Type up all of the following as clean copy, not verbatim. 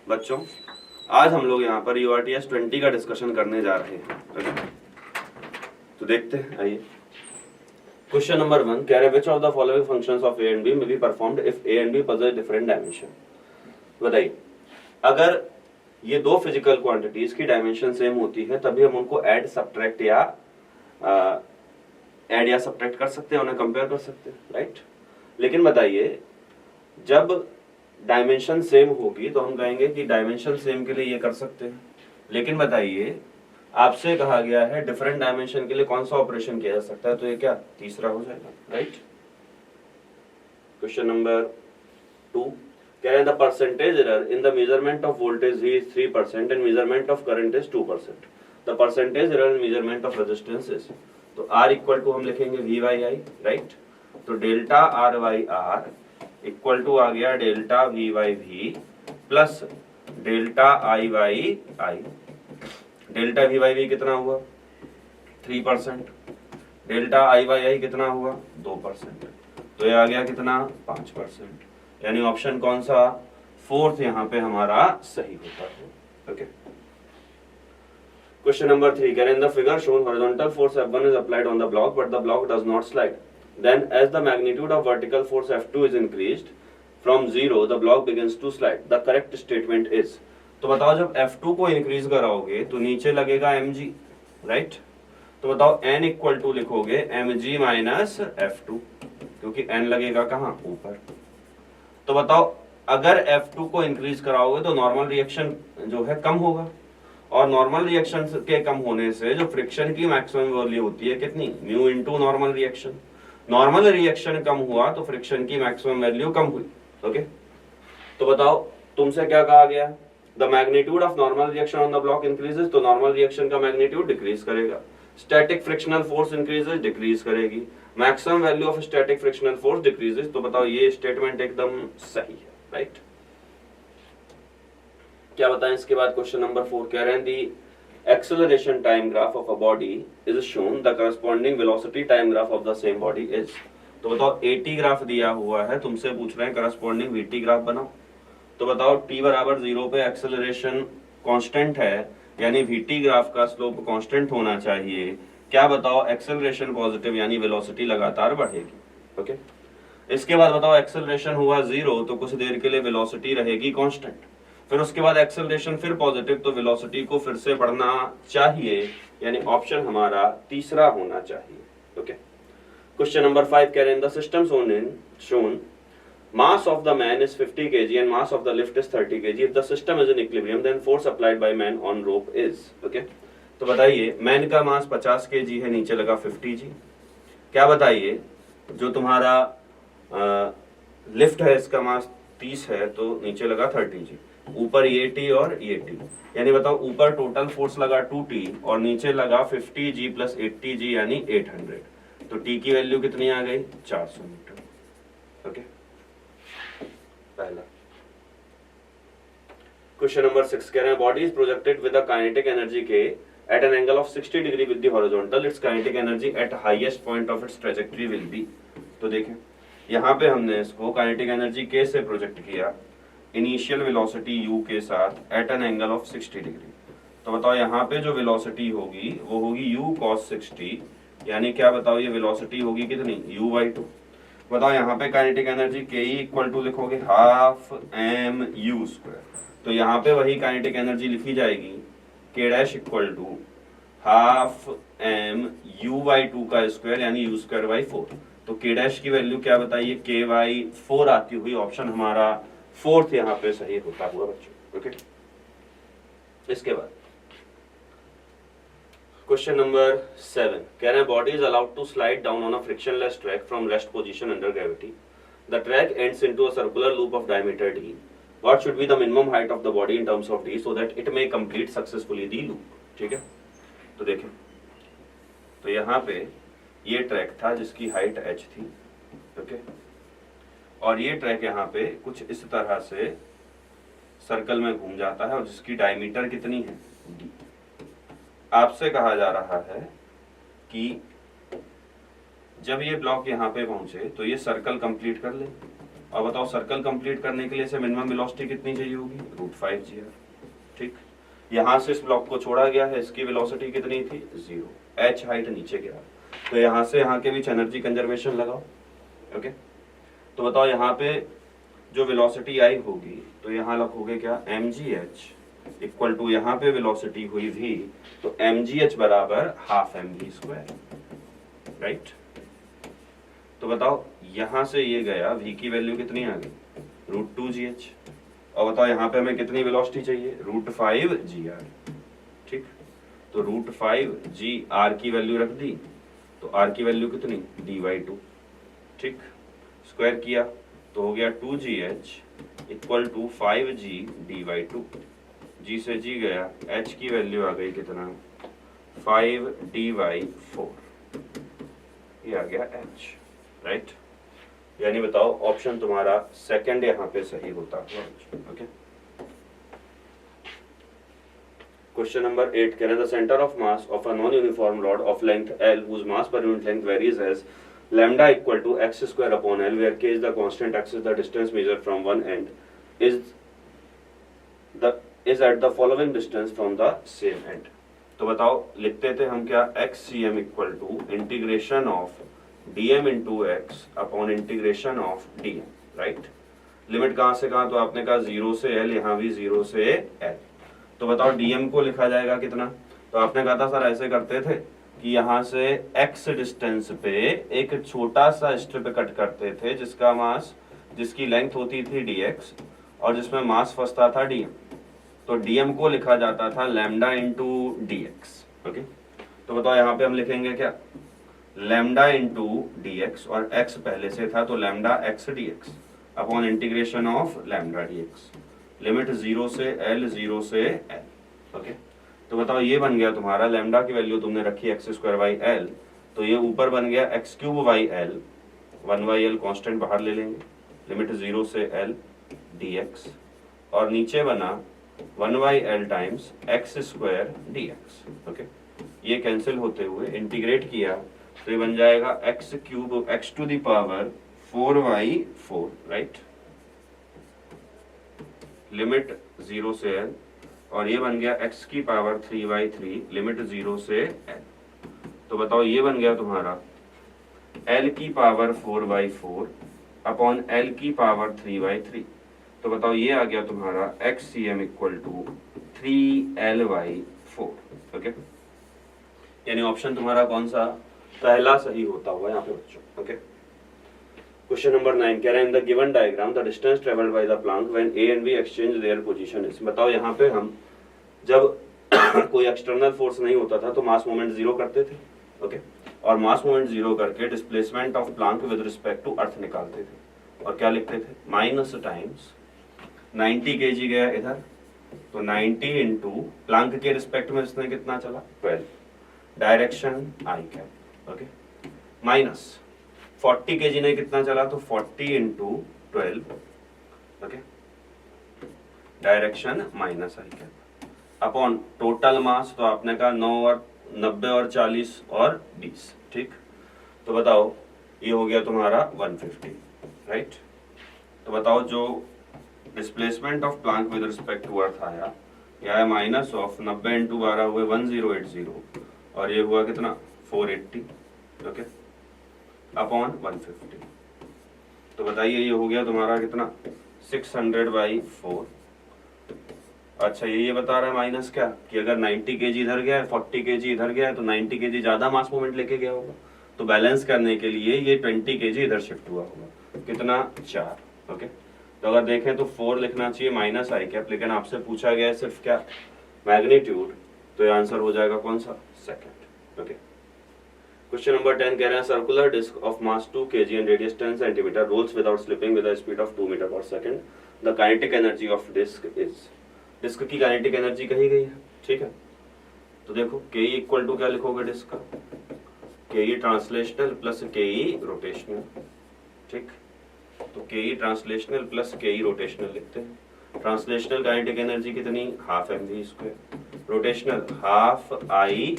बच्चों, आज हम लोग यहाँ पर URTS 20 का डिस्कशन करने जा रहे हैं। तो देखते हैं, आइए। क्वेश्चन नंबर 1 कह रहे which of the following functions of A and B may be performed if A and B possess different dimension. बताइए, अगर ये दो फिजिकल क्वांटिटीज की डायमेंशन सेम होती है तभी हम उनको ऐड सब्ट्रैक्ट या सब्ट्रैक्ट कर सकते हैं, उन्हें कंपेयर कर सकते हैं, राइट। लेकिन बताइए, जब डायमेंशन सेम होगी तो हम कहेंगे कि डायमेंशन सेम के लिए ये कर सकते हैं। लेकिन बताइए, आपसे कहा गया है डिफरेंट डायमेंशन के लिए कौन सा ऑपरेशन किया जा सकता है, तो ये क्या तीसरा हो जाएगा, राइट। क्वेश्चन नंबर 2 कह रहे हैं the percentage error in the measurement of voltage V is 3% and measurement of current is 2%। The percentage error in measurement of resistance is, तो R इक्वल टू हम लिखेंगे V/I, राइट। तो delta R/R equal to आ गया delta V/V plus delta I/I। Delta V/V कितना हुआ 3%, delta I/I कितना हुआ 2%, तो ये आ गया कितना 5%। यानी ऑप्शन कौन सा, फोर्थ यहाँ पे हमारा सही होता है। ओके। क्वेश्चन नंबर 3 कह रहे हैं in the figure shown horizontal force F1 is applied on the block but the block does not slide. Then as the magnitude of vertical force F2 is increased from 0 the block begins to slide. The correct statement is, तो बताओ जब F2 को increase कराओगे तो नीचे लगेगा mg, right. तो बताओ n इक्वल टू लिखोगे mg माइनस F2, क्योंकि n लगेगा कहाँ ऊपर। तो बताओ अगर F2 को इंक्रीज कराओगे तो नॉर्मल रिएक्शन जो है कम होगा, और नॉर्मल रिएक्शन के कम होने से जो फ्रिक्शन की मैक्सिमम वैल्यू होती है कितनी, mu into normal reaction. Normal reaction कम हुआ तो फ्रिक्शन की मैक्सिमम वैल्यू कम हुई। ओके। तो बताओ तुमसे क्या कहा गया, the magnitude of normal reaction on the block increases, तो नॉर्मल रिएक्शन का मैग्नीट्यूड डिक्रीज करेगा। Static frictional force increases, decrease करेगी। Maximum value of static frictional force decreases. तो बताओ ये स्टेटमेंट एकदम सही है, राइट। क्या बताएं इसके बाद। क्वेश्चन नंबर 4 कह रहे हैं दी acceleration time graph of a body is shown, the corresponding velocity time graph of the same body is। तो बताओ AT ग्राफ दिया हुआ है, तुमसे पूछ रहे हैं करस्पॉन्डिंग VT ग्राफ बनाओ। तो बताओ t बराबर 0 पे एक्सेलरेशन कांस्टेंट है, यानी VT ग्राफ का स्लोप कांस्टेंट होना चाहिए। क्या बताओ, एक्सेलरेशन पॉजिटिव यानी वेलोसिटी लगातार बढ़ेगी। ओके। इसके बाद बताओ एक्सेलरेशन हुआ 0 तो कुछ देर के लिए वेलोसिटी रहेगी कांस्टेंट, फिर उसके बाद एक्सेलरेशन फिर पॉजिटिव तो वेलोसिटी को फिर से बढ़ना चाहिए, यानी ऑप्शन हमारा तीसरा होना चाहिए। ओके। क्वेश्चन नंबर 5 कह रहे हैं the system shown mass of the man is 50 kg and mass of the lift is 30 kg. If the system is in equilibrium then force applied by man on rope is। Okay. तो बताइए man का मास 50 kg है, नीचे लगा 50 g। क्या बताइए, जो तुम्हारा लिफ्ट है इसका मास 30 है तो नीचे लगा 30 g, ऊपर ये टी और ये टी, यानी बताओ ऊपर टोटल फोर्स लगा 2t और नीचे लगा 50g प्लस 80g यानी 800। तो t की वैल्यू कितनी आ गई 400 मीटर। ओके। पहला। क्वेश्चन नंबर 6 कह रहे हैं body is projected with a kinetic energy K at an angle of 60 degree with the horizontal, its kinetic energy at highest point of its trajectory will be. तो देखें यहाँ पे हमने इसको काइनेटिक एनर्जी के से प्रोजेक्ट किया इनिशियल वेलोसिटी u के साथ at an angle of 60 degree. तो बताओ यहाँ पे जो वेलोसिटी होगी वो होगी u cos 60, यानी क्या बताओ ये वेलोसिटी होगी कितनी u/2। बताओ यहाँ पे काइनेटिक एनर्जी के इक्वल टू लिखोगे हाफ m/u²। तो यहाँ पे वही काइनेटिक एनर्जी लिखी जाएगी k' equal to half m/u/2 का स्क्वायर यानी u²/4। तो k' की वैल्यू क्या बताइए k/4 आती हुई ऑप्शन हमारा फोर्थ यहाँ पे सही होता हुआ बच्चों। ओके। इसके बाद क्वेश्चन नंबर 7 कह रहे हैं body is allowed to slide down on a frictionless track from rest position under gravity. The track ends into a circular loop of diameter d। What should be the minimum height of the body in terms of d so that it may complete successfully the loop. ठीक है। तो देखें, तो यहाँ पे ये track था जिसकी हाइट h थी। ओके। और ये ट्रैक यहाँ पे कुछ इस तरह से सर्कल में घूम जाता है और जिसकी डायमीटर कितनी है d। आपसे कहा जा रहा है कि जब ये ब्लॉक यहाँ पे पहुंचे तो ये सर्कल कंप्लीट कर ले। अब बताओ सर्कल कंप्लीट करने के लिए से मिनिमम वेलोसिटी कितनी चाहिए होगी, √5 g। ठीक, यहाँ से इस ब्लॉक को छोड़ा गया है, इसकी वेलोसिटी कितनी थी, 0, h हाइट नीचे गिरा, तो यहाँ से यहाँ के बीच एनर्जी कंजर्वेशन लगाओ। ओके, तो बताओ यहाँ पे जो वेलोसिटी आई होगी तो यहाँ लिखोगे क्या, mgh इक्वल टू, यहाँ पे वेलोसिटी हुई v, तो mgh बराबर हाफ mv², राइट। तो बताओ यहाँ से ये गया, v की वैल्यू कितनी आ गई, √2gh, और बताओ यहाँ पे हमें कितनी वेलोसिटी चाहिए, √5gr। ठीक, तो √5gr की वैल्यू रख दी, तो r की वैल्यू कितनी, d/2। ठीक, स्क्वायर किया तो हो गया 2gh equal to 5g d/2, g से g गया, h की वैल्यू आ गई कितना, 5d/4, ये आ गया h, राइट। यानी बताओ ऑप्शन तुम्हारा सेकंड यहाँ पे सही होता है। ओके, क्वेश्चन नंबर 8 कह रहे हैं, the centre of mass of a non uniform rod of length l whose mass per unit length varies as lambda equal to x² upon l where k is the constant, x is the distance measured from one end, is at the following distance from the same end। तो बताओ लिखते थे हम क्या, xcm equal to integration of dm into X upon integration of dm, right. Limit कहाँ से कहाँ, तो आपने कहा 0 से l, यहाँ भी 0 से l। तो बताओ dm को लिखा जाएगा कितना, तो आपने कहा था सर ऐसे करते थे कि यहाँ से x डिस्टेंस पे एक छोटा सा स्ट्रिप कट करते थे जिसका मास, जिसकी लेंथ होती थी dx और जिसमें मास फंसता था dm, तो dm को लिखा जाता था लैम्डा इंटू dx। ओके, तो बताओ यहाँ पे हम लिखेंगे क्या, लैम्डा इंटू dx, और x पहले से था तो lambda x dx upon integration of lambda dx, limit 0 से l, 0 से l। ओके, तो बताओ ये बन गया तुम्हारा, लैम्डा की वैल्यू तुमने रखी x²/l, तो ये ऊपर बन गया x³/l, 1/l कांस्टेंट बाहर ले लेंगे, लिमिट 0 से l dx, और नीचे बना 1/l times x² dx। Okay, ये कैंसिल होते हुए इंटीग्रेट किया तो ये बन जाएगा x³ x⁴ 4/4, राइट, लिमिट 0 से l, और ये बन गया x³ 3/3, लिमिट 0 से l। तो बताओ ये बन गया तुम्हारा l³ 4/4 अपॉन l³ 3/3। तो बताओ ये आ गया तुम्हारा xcm equal to 3l/4। Okay, यानी ऑप्शन तुम्हारा कौन सा, पहला सही होता हुआ यहाँ पे बच्चों। ओके, क्वेश्चन नंबर 9 कह रहे हैं, in the given diagram the distance travelled by the Planck when a and b exchange their position is. बताओ यहाँ पे हम जब कोई एक्सटर्नल फोर्स नहीं होता था तो मास मोमेंट 0 करते थे। ओके, और मास मोमेंट 0 करके displacement of plank with respect to earth निकालते थे, और क्या लिखते थे, माइनस टाइम्स 90 kg गया इधर, तो 90 इंटू प्लांक के रिस्पेक्ट में इसने कितना चला, 12, direction I cap. Okay, minus 40 kg ने कितना चला, तो 40 इंटू 12, ओके, डायरेक्शन माइनस आई कैप, अपॉन टोटल मास, तो आपने कहा 9 और 90 और 40 और 20। ठीक, तो बताओ ये हो गया तुम्हारा 150, राइट। तो बताओ जो displacement of plank with respect to earth आया, यह है माइनस ऑफ 90 इंटू 12 हुए 1080, और ये हुआ कितना 480, ओके, अपॉन 150। तो बताइए ये हो गया तुम्हारा कितना 600/4। अच्छा, ये बता रहा है माइनस क्या, कि अगर 90 kg इधर गया है, 40 kg इधर गया है, तो 90 kg ज्यादा मास मूवमेंट लेके गया होगा, तो बैलेंस करने के लिए ये 20 kg इधर शिफ्ट हुआ होगा, कितना 4। ओके, तो अगर देखें तो 4 लिखना चाहिए माइनस आई कैप, लेकिन आपसे पूछा गया है सिर्फ क्या, मैग्नीट्यूड, तो ये आंसर हो जाएगा कौन सा, सेकंड। ओके, क्वेश्चन नंबर 10 कह रहे हैं, circular disc of mass 2 kg and radius 10 centimeter rolls without slipping with a speed of 2 meter per second, the kinetic energy of disc is. Disc की काइनेटिक एनर्जी कही गई है, ठीक है। तो देखो के इक्वल टू क्या लिखोगे डिस्क का, के ट्रांसलेशनल प्लस के रोटेशनल। ठीक, तो के ट्रांसलेशनल प्लस के रोटेशनल लिखते हैं। ट्रांसलेशनल काइनेटिक एनर्जी कितनी, half mv², rotational half I⍵²,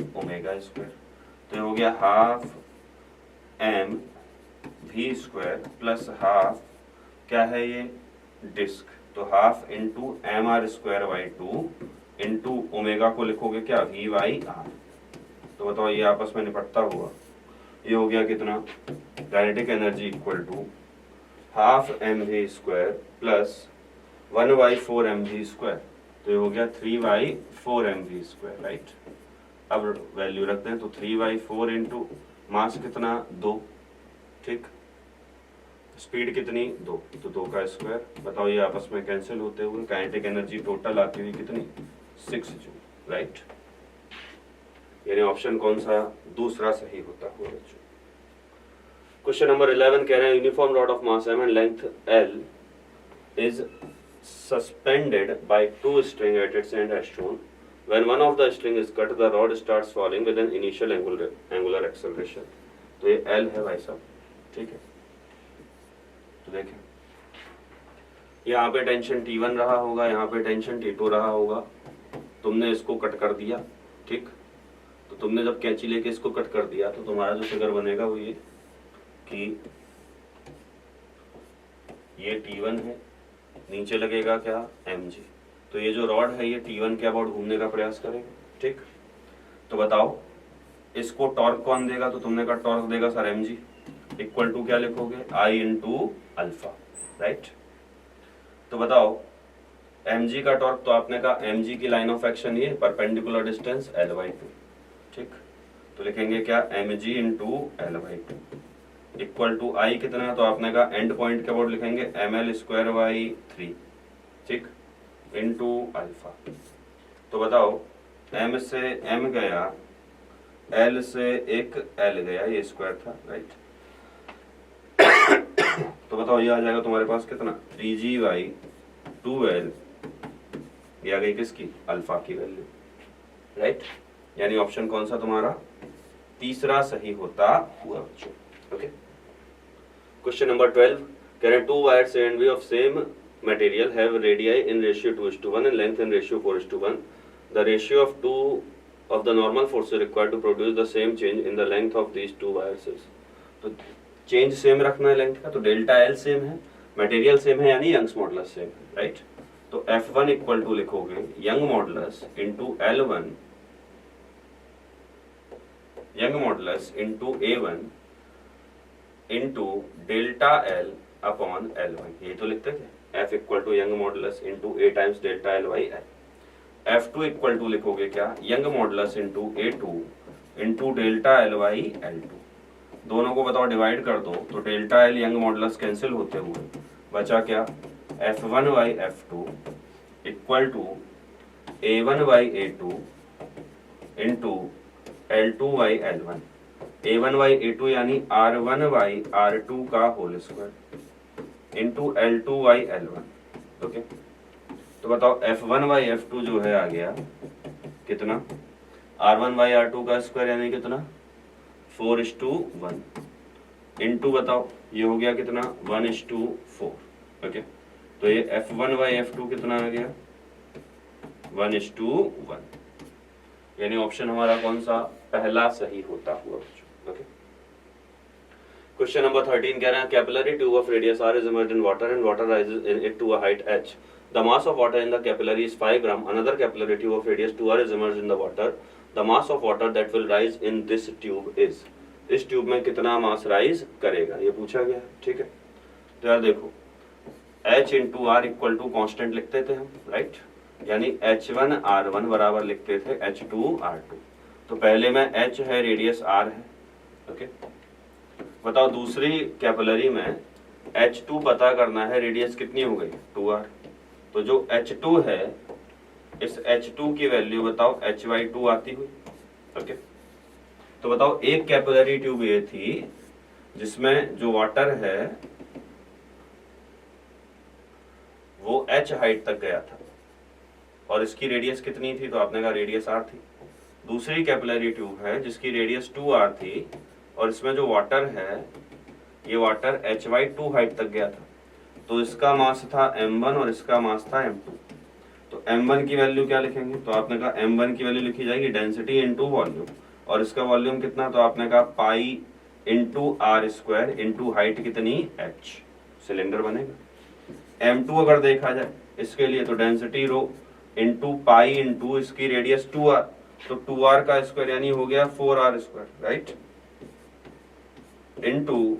तो ये हो गया हाफ mv² प्लस हाफ क्या है ये, डिस्क, तो half into M R square by two into omega को लिखोगे क्या, वी वाई आर। तो बताओ ये आपस में निपटता हुआ ये हो गया कितना, kinetic energy equal to half M V square plus 1/4 M V square, तो ये हो गया 3/4 एम वी स्क्वायर, राइट। अब वैल्यू रखते हैं, तो 3/4 इंटू मास कितना 2, ठीक, स्पीड कितनी 2, तो 2 का स्क्वायर। बताओ ये आपस में कैंसिल होते हुए काइनेटिक एनर्जी टोटल आती हुई कितनी 6 जूल, राइट। यानी ऑप्शन कौन सा, दूसरा सही होता हुआ बच्चों। क्वेश्चन नंबर 11 कह रहे हैं uniform rod of mass m and length l is suspended by two string at its end as shown. When one of the string is cut, the rod starts falling with an initial angular acceleration. तो ये L है भाई साहब, ठीक है। तो देखें यहाँ पे टेंशन T1 रहा होगा, यहाँ पे टेंशन T2 रहा होगा, तुमने इसको कट कर दिया, ठीक। तो तुमने जब कैंची लेके इसको कट कर दिया तो तुम्हारा जो फिगर बनेगा वो ये कि ये T1 है, नीचे लगेगा क्या mg, तो ये जो रॉड है ये T1 के अबाउट घूमने का प्रयास करेगा, ठीक। तो बताओ इसको टॉर्क कौन देगा, तो तुमने कहा टॉर्क देगा सर mg, इक्वल टू क्या लिखोगे, I इंटू अल्फा, राइट। तो बताओ mg का टॉर्क, तो आपने कहा mg की लाइन ऑफ एक्शन ये परपेंडिकुलर डिस्टेंस l/2, ठीक। तो लिखेंगे क्या mg into l/2 equal to I कितना, तो आपने कहा एंड पॉइंट के अबाउट लिखेंगे ml स्क्वायर बाई 3, ठीक, इंटू अल्फा। तो बताओ m से m गया, l से एक l गया, ये स्क्वायर था, राइट। तो बताओ ये आ जाएगा तुम्हारे पास कितना 3g बाई 2l, ये आ गई किसकी, अल्फा की वैल्यू, राइट। यानी ऑप्शन कौन सा तुम्हारा, तीसरा सही होता हुआ बच्चों, ओके। क्वेश्चन नंबर 12 कह रहे हैं 2 wires A and B of same material have radii in ratio 2:1 and length in ratio 4:1. The ratio of 2 of the normal forces required to produce the same change in the length of these two wires is. तो change same रखना है length का, तो delta L same है, material same है, यानी Young's modulus same है, right. तो F1 इक्वल टू लिखोगे Young modulus into L1, Young modulus into A1 into delta L upon L1, ये तो लिखते थे। F equal to Young modulus into A times delta L by L. F2 equal to लिखोगे क्या, Young modulus into A2 into delta L by L2। दोनों को बताओ divide कर दो, तो delta L Young modulus cancel होते हुए बचा क्या, F1 by F2 equal to A1 by A2 into L2 by L1, A1 by A2 यानी R1 बाई R2 का whole square into L2 by L1, okay. तो बताओ F1 बाई F2 जो है आ गया कितना, R1 बाई R2 का square यानी कितना 4:1 इंटू बताओ ये हो गया कितना 1:4, ओके। तो ये F1 बाई F2 कितना आ गया 1:1, यानी ऑप्शन हमारा कौन सा, पहला सही होता हुआ बच्चों, ओके। क्वेश्चन नंबर 13 कह रहे हैं capillary tube of radius r is immersed in water and water rises in it to a height h. The mass of water in the capillary is 5 gram. Another capillary tube of radius 2r is immersed in the water. The mass of water that will rise in this tube is. इस tube में कितना mass rise करेगा, ये पूछा गया, ठीक है। तो यार देखो h into R equal to constant लिखते थे हम, राइट, यानी h1 r1 बराबर लिखते थे h2 r2। तो पहले में h है, रेडियस r है, ओके। बताओ दूसरी कैपिलरी में h2 पता करना है, रेडियस कितनी हो गई 2r, तो जो h2 है इस h2 की वैल्यू बताओ h/2 आती हुई, ओके। तो बताओ एक कैपिलरी ट्यूब ये थी जिसमें जो वाटर है वो h हाइट तक गया था और इसकी रेडियस कितनी थी, तो आपने कहा रेडियस r थी। दूसरी कैपिलरी ट्यूब है जिसकी रेडियस 2r थी और इसमें जो वाटर है ये वाटर h/2 हाइट तक गया था, तो इसका मास था m1 और इसका मास था m2। तो m1 की वैल्यू क्या लिखेंगे, तो आपने कहा m1 की वैल्यू लिखी जाएगी डेंसिटी इंटू वॉल्यूम, और इसका वॉल्यूम कितना, तो आपने कहा pi into r square into height कितनी h, सिलेंडर बनेगा, m2 अगर देखा जाए इसके लिए तो density rho into pi into इसकी रेडियस 2r, तो 2r का स्क्वायर यानी हो गया 4r square, right, into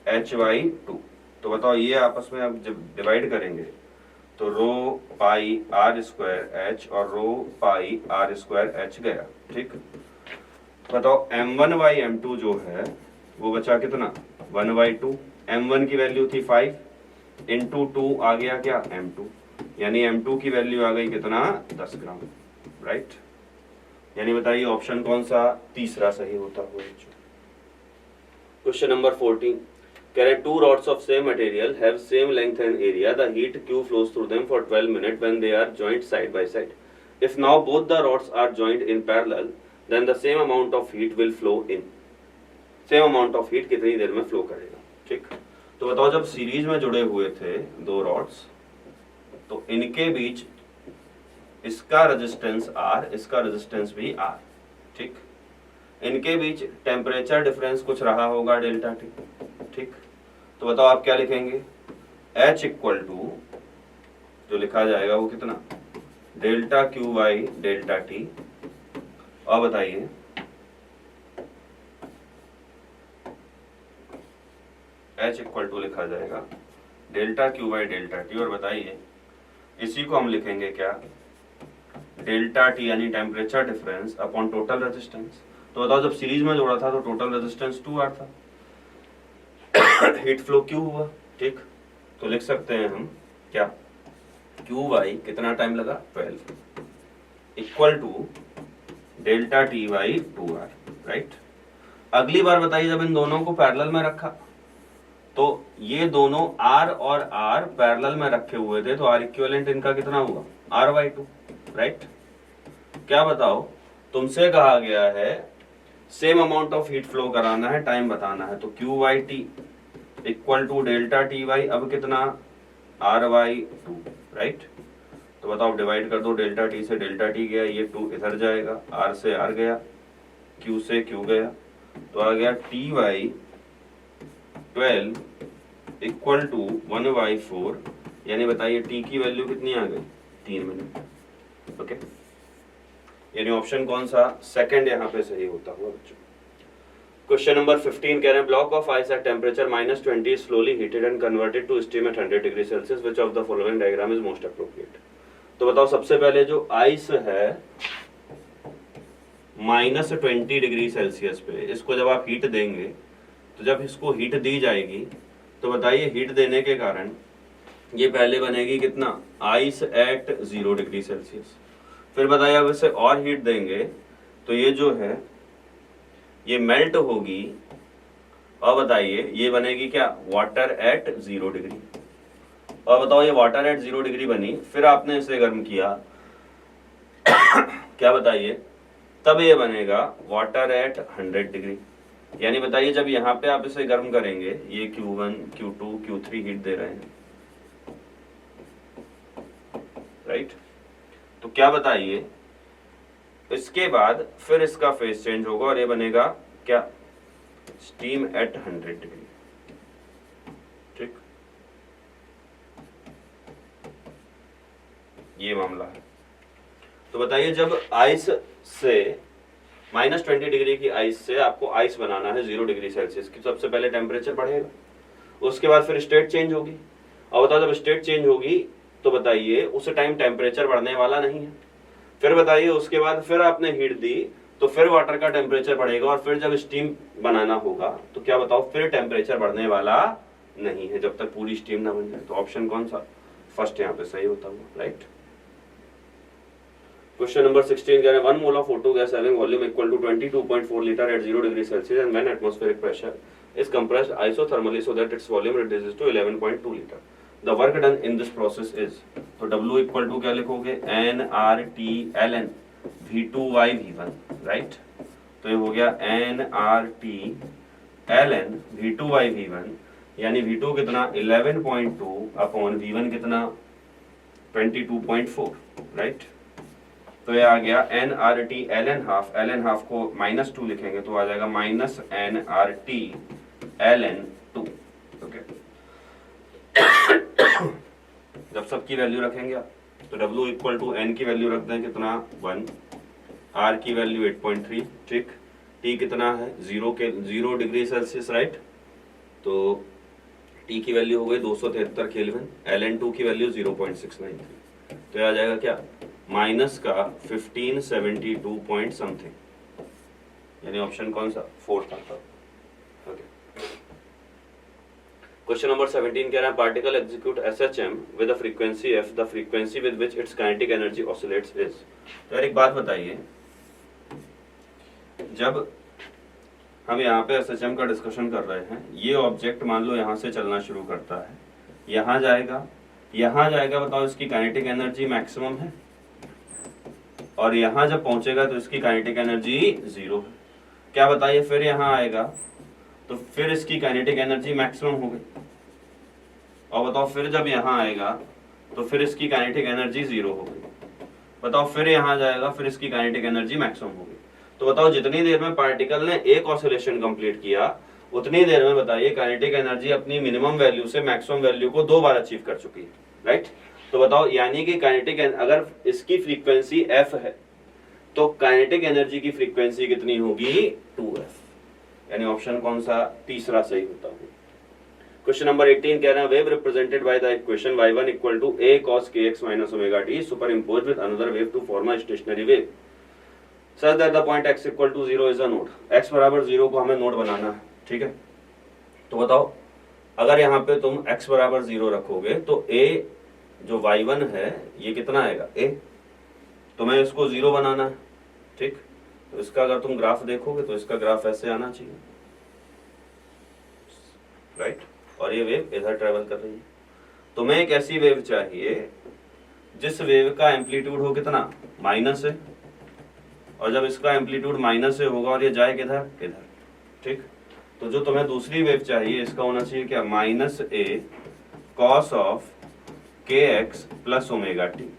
h/2। तो बताओ ये आपस में अब जब डिवाइड करेंगे तो रो पाई आर स्क्वायर एच और रो पाई आर स्क्वायर एच गया, ठीक। बताओ m1/m2 जो है वो बचा कितना 1/2, m1 की वैल्यू थी 5 इंटू 2 आ गया क्या m2, यानी m2 की वैल्यू आ गई कितना 10 ग्राम, राइट। यानी बताइए ऑप्शन कौन सा तीसरा सही होता हुआ। क्वेश्चन नंबर 14, कह रहे two rods of same material have same length and area, the heat Q flows through them for 12 minutes when they are joined side by side. If now both the rods are joined in parallel, then the same amount of heat will flow in. Same amount of heat कितनी देर में flow करेगा, ठीक। तो बताओ जब series में जुड़े हुए थे दो रॉड्स तो इनके बीच इसका रेजिस्टेंस R, इसका रेजिस्टेंस भी R, ठीक। इनके बीच टेम्परेचर डिफरेंस कुछ रहा होगा डेल्टा टी, ठीक। तो बताओ आप क्या लिखेंगे, H इक्वल टू जो लिखा जाएगा वो कितना delta Q by delta T, और बताइए H इक्वल टू लिखा जाएगा delta Q by delta T, और बताइए इसी को हम लिखेंगे क्या डेल्टा टी यानी temperature difference upon total resistance. तो बताओ जब सीरीज में जोड़ा था तो टोटल रेजिस्टेंस 2R था, हीट फ्लो Q हुआ, ठीक। तो लिख सकते हैं हम क्या Q बाई कितना टाइम लगा 12 equal to delta T by 2R, right. अगली बार बताइए जब इन दोनों को पैरेलल में रखा तो ये दोनों R और R पैरेलल में रखे हुए थे तो R इक्विवेलेंट इनका कितना हुआ R/2, राइट। क्या बताओ तुमसे कहा गया है same amount of heat flow कराना है, टाइम बताना है, तो Q/T equal to delta T by अब कितना R/2, राइट। तो बताओ डिवाइड कर दो, डेल्टा टी से डेल्टा टी गया, ये 2 इधर जाएगा, R से R गया, Q से Q गया, तो आ गया T/12 इक्वल टू 1/4, यानी बताइए T की वैल्यू कितनी आ गई 3 मिनट, ओके। यानी ऑप्शन कौन सा सेकंड यहाँ पे सही होता हुआ बच्चों। क्वेश्चन नंबर 15 कह रहे हैं block of ice at temperature -20 is slowly heated and converted to steam at 100 degree Celsius, which of the following diagram is most appropriate. तो बताओ सबसे पहले जो आइस है -20 डिग्री सेल्सियस पे, इसको जब आप हीट देंगे तो जब इसको हीट दी जाएगी तो बताइए हीट देने के कारण ये पहले बनेगी कितना आइस एट 0 डिग्री सेल्सियस, फिर बताइए अब इसे और हीट देंगे तो ये जो है ये मेल्ट होगी, और बताइए ये बनेगी क्या वाटर एट 0 डिग्री, और बताओ ये वाटर एट 0 डिग्री बनी, फिर आपने इसे गर्म किया क्या बताइए तब ये बनेगा वाटर एट 100 डिग्री। यानी बताइए जब यहाँ पे आप इसे गर्म करेंगे, ये Q1 Q2 Q3 हीट दे रहे हैं, राइट। तो क्या बताइए इसके बाद फिर इसका फेस चेंज होगा और ये बनेगा क्या स्टीम एट 100 डिग्री, ठीक। ये मामला है। तो बताइए जब आइस से -20 डिग्री की आइस से आपको आइस बनाना है 0 डिग्री सेल्सियस की, सबसे पहले टेम्परेचर बढ़ेगा, उसके बाद फिर स्टेट चेंज होगी, और बताओ जब स्टेट चेंज होगी तो बताइए उस टाइम टेम्परेचर बढ़ने वाला नहीं है, फिर बताइए उसके बाद फिर आपने हीट दी तो फिर वाटर का टेम्परेचर बढ़ेगा, और फिर जब स्टीम बनाना होगा तो क्या बताओ फिर टेम्परेचर बढ़ने वाला नहीं है जब तक पूरी स्टीम ना बन जाए। तो ऑप्शन कौन सा फर्स्ट यहाँ पे सही होता हुआ, राइट। क्वेश्चन नंबर 16 कह रहे हैं 1 mole of O2 gas having volume equal to 22.4 liter at 0 degree Celsius and when atmospheric pressure is compressed isothermally so that its volume reduces to 11.2 liter. The work done in this process is, तो W equal to क्या लिखोगे nRT/ln V2/V1, right. तो ये हो गया nRT/ln V2/V1, यानी V2 कितना 11.2 upon V1 कितना 22.4, राइट। तो ये आ गया nRT/ln हाफ को -2 लिखेंगे तो आ जाएगा -nRT/ln 2, ओके। जब सबकी वैल्यू रखेंगे आप, तो W इक्वल टू N की वैल्यू रख दें कितना 1, R की वैल्यू 8.3, ठीक, T कितना है 0 डिग्री सेल्सियस, राइट, तो T की वैल्यू हो गई 273 केल्विन, Ln2 की वैल्यू 0.693, तो यह आ जाएगा क्या माइनस का 1572 पॉइंट समथिंग, यानी ऑप्शन कौन सा 4 था। ओके, क्वेश्चन नंबर 17 कह रहा है particle execute SHM with a frequency f, the frequency with which it's kinetic energy oscillates is. तो यार एक बात बताइए, जब हम यहाँ पे SHM का डिस्कशन कर रहे हैं, ये ऑब्जेक्ट मान लो यहाँ से चलना शुरू करता है, यहाँ जाएगा, बताओ इसकी काइनेटिक एनर्जी मैक्सिमम है, और यहाँ जब पहुंचेगा तो इसकी काइनेटिक एनर्जी 0 है। क्या बताइए, फिर यहाँ आएगा तो फिर इसकी काइनेटिक एनर्जी मैक्सिमम हो गई, और बताओ फिर जब यहाँ आएगा तो फिर इसकी काइनेटिक एनर्जी 0 हो गई, बताओ फिर यहाँ जाएगा, फिर इसकी काइनेटिक एनर्जी मैक्सिमम हो गई। तो बताओ जितनी देर में पार्टिकल ने एक ऑसिलेशन कंप्लीट किया, उतनी देर में बताइए काइनेटिक एनर्जी अपनी मिनिमम वैल्यू से मैक्सिमम वैल्यू को 2 बार अचीव कर चुकी है, राइट। तो बताओ यानी कि काइनेटिक, अगर इसकी फ्रीक्वेंसी f है तो काइनेटिक एनर्जी की फ्रीक्वेंसी कितनी होगी 2f, यानी ऑप्शन कौन सा तीसरा सही होता है। क्वेश्चन नंबर 18 कह रहा है wave represented by the equation y1 equal to a cos kx minus omega t superimposed with another wave to form a stationary wave such that the point x equal to 0 is a node, x बराबर 0 को हमें node बनाना है, ठीक है। तो बताओ अगर यहाँ पे तुम x बराबर 0 रखोगे तो a जो y1 है ये कितना आएगा a, तुम्हें इसको 0 बनाना है, ठीक। तो इसका अगर तुम ग्राफ देखोगे तो इसका ग्राफ ऐसे आना चाहिए, राइट, और ये वेव इधर ट्रेवल कर रही है। तुम्हें एक ऐसी वेव चाहिए जिस वेव का एम्पलीट्यूड हो कितना माइनस है, और जब इसका एम्पलीट्यूड माइनस से होगा और ये जाए किधर इधर, ठीक। तो जो तुम्हें दूसरी वेव चाहिए इसका होना चाहिए क्या minus a cos of kx plus omega T,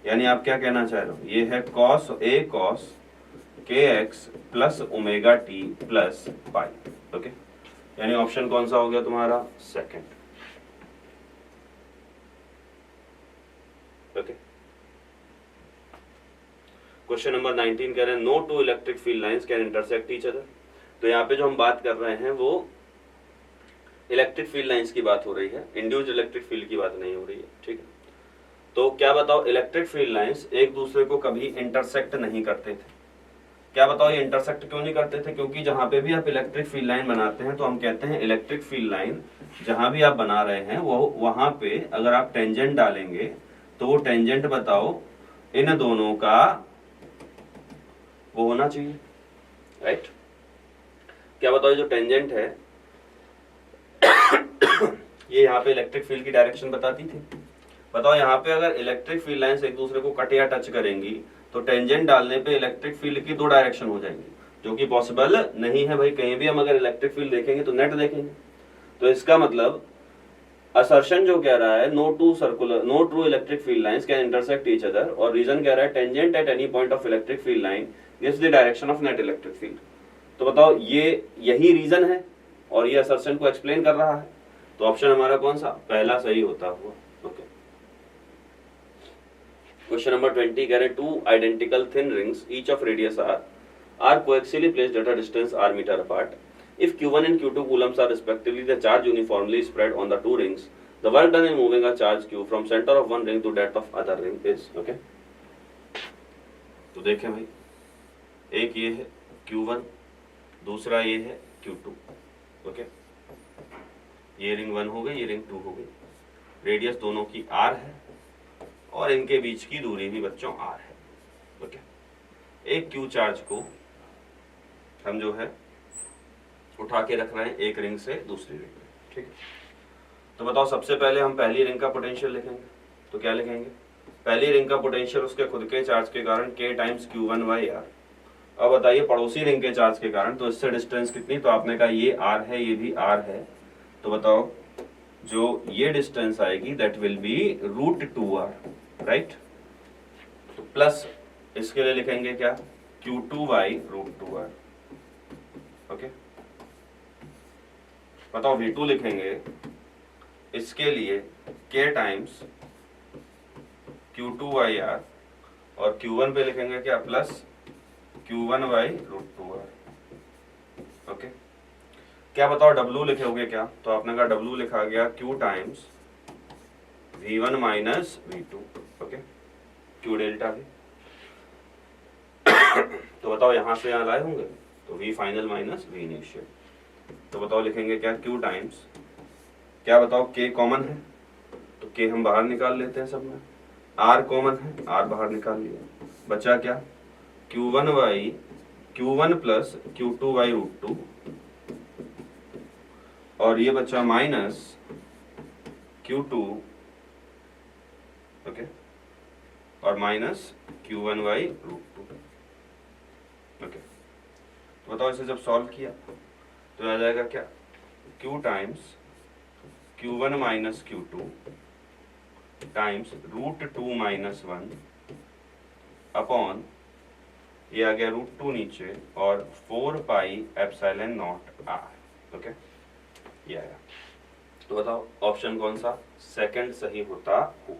यानी आप क्या कहना चाह रहे हो, ये है a cos kx plus omega T plus pi, okay, यानी ऑप्शन कौन सा हो गया तुम्हारा सेकंड, ओके। क्वेश्चन नंबर 19 कह रहे हैं no two electric field lines can intersect each other. तो यहाँ पे जो हम बात कर रहे हैं वो इलेक्ट्रिक फील्ड लाइंस की बात हो रही है, इंड्यूस्ड इलेक्ट्रिक फील्ड की बात नहीं हो रही है, ठीक है। तो क्या बताओ इलेक्ट्रिक फील्ड लाइंस एक दूसरे को कभी इंटरसेक्ट नहीं करते थे। क्या बताओ ये इंटरसेक्ट क्यों नहीं करते थे, क्योंकि जहां पे भी आप इलेक्ट्रिक फील्ड लाइन बनाते हैं तो हम कहते हैं इलेक्ट्रिक फील्ड लाइन जहां भी आप बना रहे हैं वो वहां पे अगर आप टेंजेंट डालेंगे तो वो टेंजेंट बताओ इन दोनों का वो होना चाहिए, राइट। क्या बताओ जो टेंजेंट है ये यहाँ पे इलेक्ट्रिक फील्ड की डायरेक्शन बताती थी। बताओ यहाँ पे अगर इलेक्ट्रिक फील्ड लाइंस एक दूसरे को कट या टच करेंगी तो टेंजेंट डालने पे इलेक्ट्रिक फील्ड की 2 डायरेक्शन हो जाएंगी, जो कि पॉसिबल नहीं है भाई। कहीं भी हम अगर इलेक्ट्रिक फील्ड देखेंगे तो नेट देखेंगे, तो इसका मतलब असर्शन जो कह रहा है no true electric field lines can intersect each other, और रीजन कह रहा है tangent at any point of electric field line gives the direction of net electric field. तो बताओ ये यही रीजन है और ये असर्शन को एक्सप्लेन कर रहा है, तो ऑप्शन हमारा कौन सा पहला सही होता हुआ, ओके। क्वेश्चन नंबर 20 कह रहे two identical thin rings each of radius R coaxially placed at a distance r meter apart. If Q1 and Q2 coulombs are respectively the charge uniformly spread on the two rings, the work done in moving a charge Q from center of one ring to that of other ring is, okay? तो देखें भाई, एक ये है Q1, दूसरा ये है Q2, okay. ये रिंग 1 हो गई, ये रिंग 2 हो गई, रेडियस दोनों की r है और इनके बीच की दूरी भी बच्चों r है, ओके। एक Q चार्ज को हम जो है उठा के रख रहे हैं एक रिंग से दूसरी रिंग में, ठीक है। तो बताओ सबसे पहले हम पहली रिंग का पोटेंशियल लिखेंगे, तो क्या लिखेंगे, पहली रिंग का पोटेंशियल उसके खुद के चार्ज के कारण k टाइम्स Q1/r। अब बताइए पड़ोसी रिंग के चार्ज के कारण, तो इससे डिस्टेंस कितनी, तो आपने कहा ये r है ये भी r है, तो बताओ जो ये डिस्टेंस आएगी that will be √2r, right. तो प्लस इसके लिए लिखेंगे क्या Q2/√2r, ओके। बताओ V2 लिखेंगे इसके लिए k टाइम्स Q2/R और Q1 पे लिखेंगे क्या प्लस Q1/√2R। ओके, क्या बताओ W लिखोगे क्या? तो आपने कहा W लिखा गया Q times V1 minus V2। Okay, Q delta V। तो बताओ यहाँ से यहाँ लाए होंगे तो V final minus V initial. तो बताओ लिखेंगे क्या Q टाइम्स, क्या बताओ K कॉमन है तो K हम बाहर निकाल लेते हैं सब में, R कॉमन है R बाहर निकाल लिया, बचा क्या Q1 प्लस Q2/√2 और ये बचा माइनस Q2 ओके और माइनस Q1/√2। ओके, तो बताओ इसे जब सॉल्व किया तो आ जाएगा क्या Q times Q1 minus Q2 times √2 minus 1 upon ये आ गया √2 नीचे और 4πε0 R। ओके, ये आया। तो बताओ ऑप्शन कौन सा सेकंड सही होता हुआ,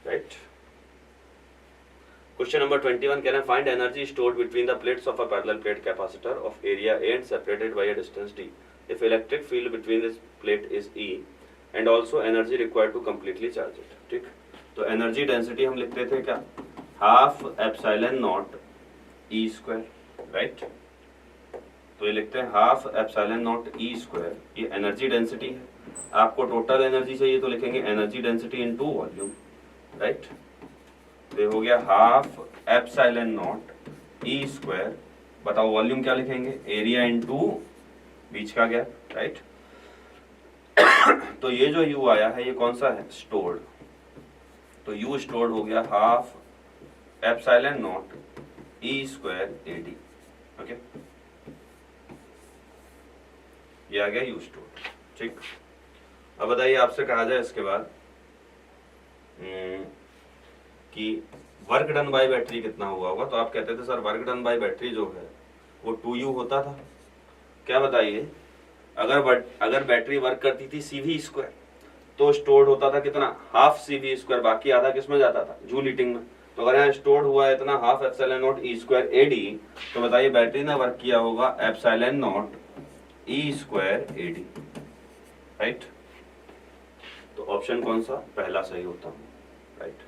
राइट। क्वेश्चन नंबर 21 कह रहे हैं find energy stored between the plates of a parallel plate capacitor of area A and separated by a distance d if electric field between this plate is E and also energy required to completely charge it. ठीक, तो energy density हम लिखते थे क्या half epsilon nought E square, right. तो ये लिखते हैं half epsilon nought E square, ये एनर्जी डेंसिटी है। आपको टोटल एनर्जी चाहिए तो लिखेंगे energy density into volume, right. तो ये हो गया half epsilon nought E square, बताओ वॉल्यूम क्या लिखेंगे एरिया इनटू बीच का गैप, राइट। तो ये जो U आया है ये कौन सा है स्टोर्ड, तो U स्टोर्ड हो गया half epsilon nought E square AD। Okay, ये आ गया U स्टोर्ड। ठीक, अब बताइए आपसे कहा जाए इसके बाद कि वर्क डन बाय बैटरी कितना हुआ होगा, तो आप कहते थे sir work done by battery जो है वो 2U होता था। क्या बताइए अगर बैटरी वर्क करती थी CV स्क्वायर तो स्टोर्ड होता था कितना हाफ CV स्क्वायर, बाकी आधा किस में जाता था जूल हीटिंग में। तो अगर यहाँ स्टोर्ड हुआ है इतना half epsilon nought E square AD, तो बताइए बैटरी ने वर्क किया होगा epsilon nought E square AD, right. तो ऑप्शन कौन सा पहला सही होता है, राइट।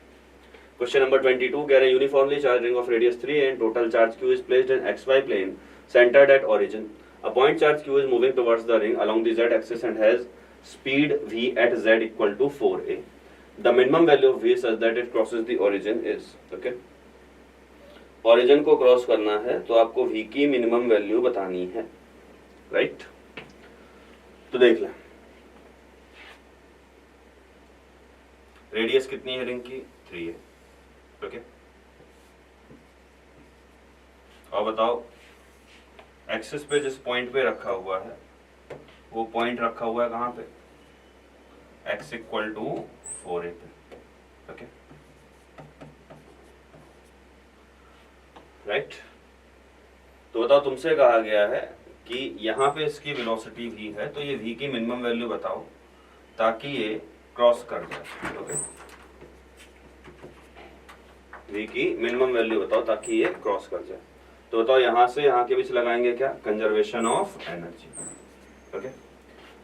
क्वेश्चन नंबर 22 कह रहे हैं uniformly charge ring of radius 3 and total charge q is placed in xy plane centered at origin. A point charge q is moving towards the ring along the z axis and has speed v at z equal to 4a. The minimum value of v such that it crosses the origin is, okay. origin को cross करना है तो आपको v की minimum value बतानी है, right. तो देख लें रेडियस कितनी है रिंग की 3 है, ओके। और बताओ एक्सिस पे जिस पॉइंट पे रखा हुआ है वो पॉइंट रखा हुआ है कहां पे x इक्वल टू 4a पे, ओके, राइट। तो बताओ तुमसे कहा गया है कि यहाँ पे इसकी वेलोसिटी v है तो ये v की मिनिमम वैल्यू बताओ ताकि ये क्रॉस कर जाए, ओके। v की मिनिमम वैल्यू बताओ ताकि ये क्रॉस कर जाए। तो बताओ यहाँ से यहाँ के बीच लगाएंगे क्या कंजर्वेशन ऑफ एनर्जी, ओके।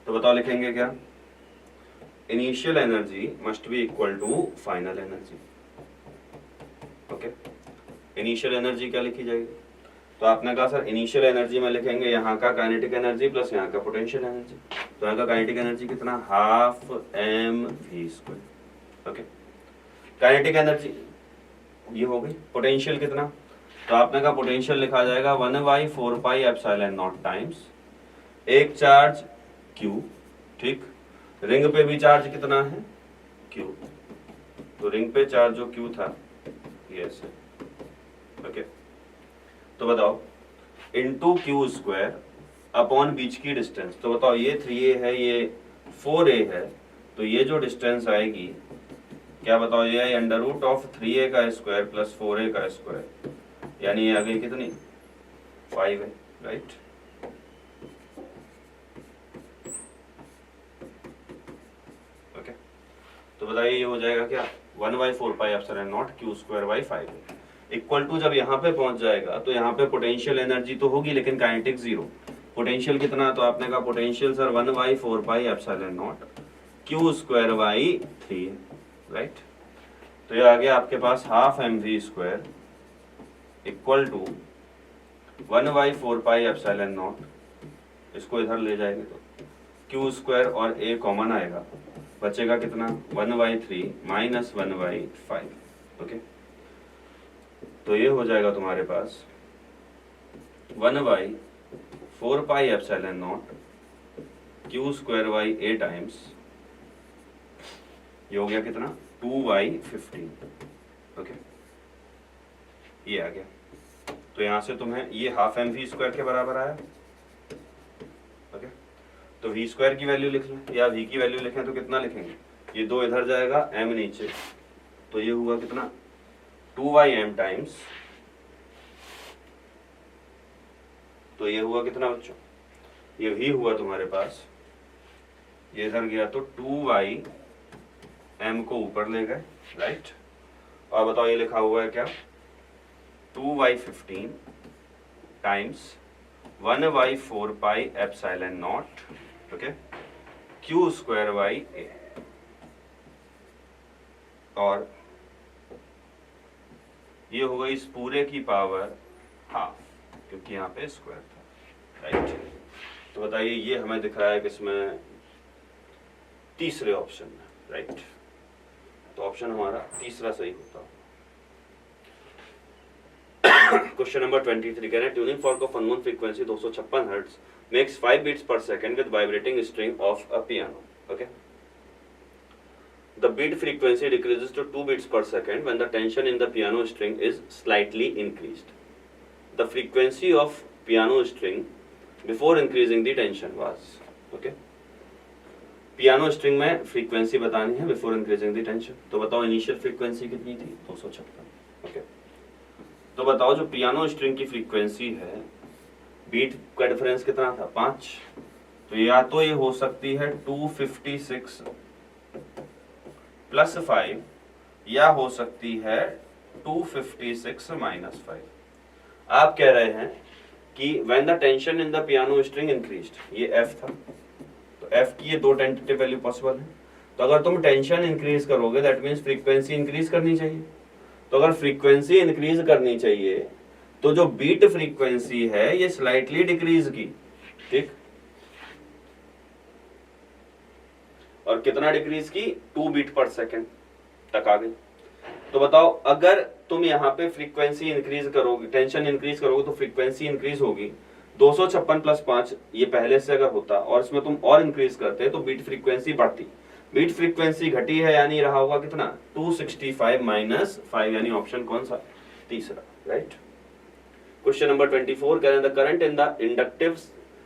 तो बताओ लिखेंगे क्या initial energy must be equal to final energy, okay. Initial energy क्या लिखी जाएगी, तो आपने कहा सर इनिशियल एनर्जी में लिखेंगे यहाँ का काइनेटिक एनर्जी प्लस यहाँ का पोटेंशियल एनर्जी। तो यहाँ का काइनेटिक एनर्जी कितना half mv square, okay. Kinetic energy ये हो गई, पोटेंशियल कितना, तो आपने कहा पोटेंशियल लिखा जाएगा 1/4πε0 टाइम्स एक चार्ज q, ठीक। रिंग पे भी चार्ज कितना है q, तो रिंग पे चार्ज जो q था ये ऐसे, ओके। तो बताओ इनटू q स्क्वायर अपॉन बीच की डिस्टेंस। तो बताओ ये 3a है ये 4a है, तो ये जो डिस्टेंस आएगी क्या बताओ ये है अंडर रूट ऑफ 3a का स्क्वायर प्लस 4a का स्क्वायर, यानी ये आ गई कितनी 5 है, राइट। ओके, तो बताइए ये हो जाएगा क्या 1/4πε0 q²/5 इक्वल टू, जब यहाँ पे पहुंच जाएगा तो यहाँ पे पोटेंशियल एनर्जी तो होगी लेकिन काइनेटिक जीरो। पोटेंशियल कितना, तो आपने कहा पोटेंशियल सर 1/4πε0 q²/3 है, राइट। तो ये आ गया आपके पास हाफ mv² इक्वल टू 1/4πε0, इसको इधर ले जाएंगे तो q² और a कॉमन आएगा, बचेगा कितना 1/3 माइनस 1/5। ओके, तो ये हो जाएगा तुम्हारे पास 1/4πε0 q²/a टाइम्स, ये हो गया कितना 2/15। ओके, ये आ गया। तो यहां से तुम्हें ये हाफ mv² के बराबर आया। ओके, तो v² की वैल्यू लिख लें या v की वैल्यू लिखें तो कितना लिखेंगे, ये 2 इधर जाएगा, m नीचे, तो ये हुआ कितना 2/m टाइम्स, तो ये हुआ कितना बच्चों, ये v हुआ तुम्हारे पास, ये इधर गया तो 2/m को ऊपर ले गए, राइट। और बताओ ये लिखा हुआ है क्या 2/15 टाइम्स 1/4πε0 ओके q²/a, और ये हो गई इस पूरे की पावर हाफ, क्योंकि यहाँ पे स्क्वायर था, राइट। तो बताइए ये हमें दिख रहा है कि इसमें तीसरे ऑप्शन में, राइट। तो ऑप्शन हमारा तीसरा सही होता है। क्वेश्चन नंबर 23 कह रहे हैं tuning fork of unknown frequency 256 hertz makes 5 beats per second with vibrating string of a piano. Okay, the beat frequency decreases to 2 beats per second when the tension in the piano string is slightly increased. The frequency of piano string before increasing the tension was, okay, piano string में frequency बतानी है before increasing the tension. तो बताओ initial frequency कितनी थी 256। Okay, तो बताओ जो पियानो स्ट्रिंग की फ्रीक्वेंसी है, बीट का डिफरेंस कितना था 5, तो या तो ये हो सकती है 256 प्लस 5 या हो सकती है 256 माइनस 5। आप कह रहे हैं कि when the tension in the piano string increased, ये F था, तो F की ये 2 टेंटेटिव वैल्यू पॉसिबल है। तो अगर तुम टेंशन इंक्रीज करोगे दैट मींस फ्रीक्वेंसी इंक्रीज करनी चाहिए। तो अगर फ्रीक्वेंसी इंक्रीज करनी चाहिए तो जो बीट फ्रीक्वेंसी है ये स्लाइटली डिक्रीज की, ठीक, और कितना डिक्रीज की 2 बीट पर सेकंड तक आ गई। तो बताओ अगर तुम यहाँ पे फ्रीक्वेंसी इंक्रीज करोगे, टेंशन इंक्रीज करोगे तो फ्रीक्वेंसी इंक्रीज होगी 256 प्लस 5, ये पहले से अगर होता और इसमें तुम और इंक्रीज करते तो बीट फ्रीक्वेंसी बढ़ती। बीट फ्रीक्वेंसी घटी है यानी रहा होगा कितना 265 माइनस 5, यानी ऑप्शन कौन सा तीसरा, राइट। क्वेश्चन नंबर 24 कह रहे हैं the current in the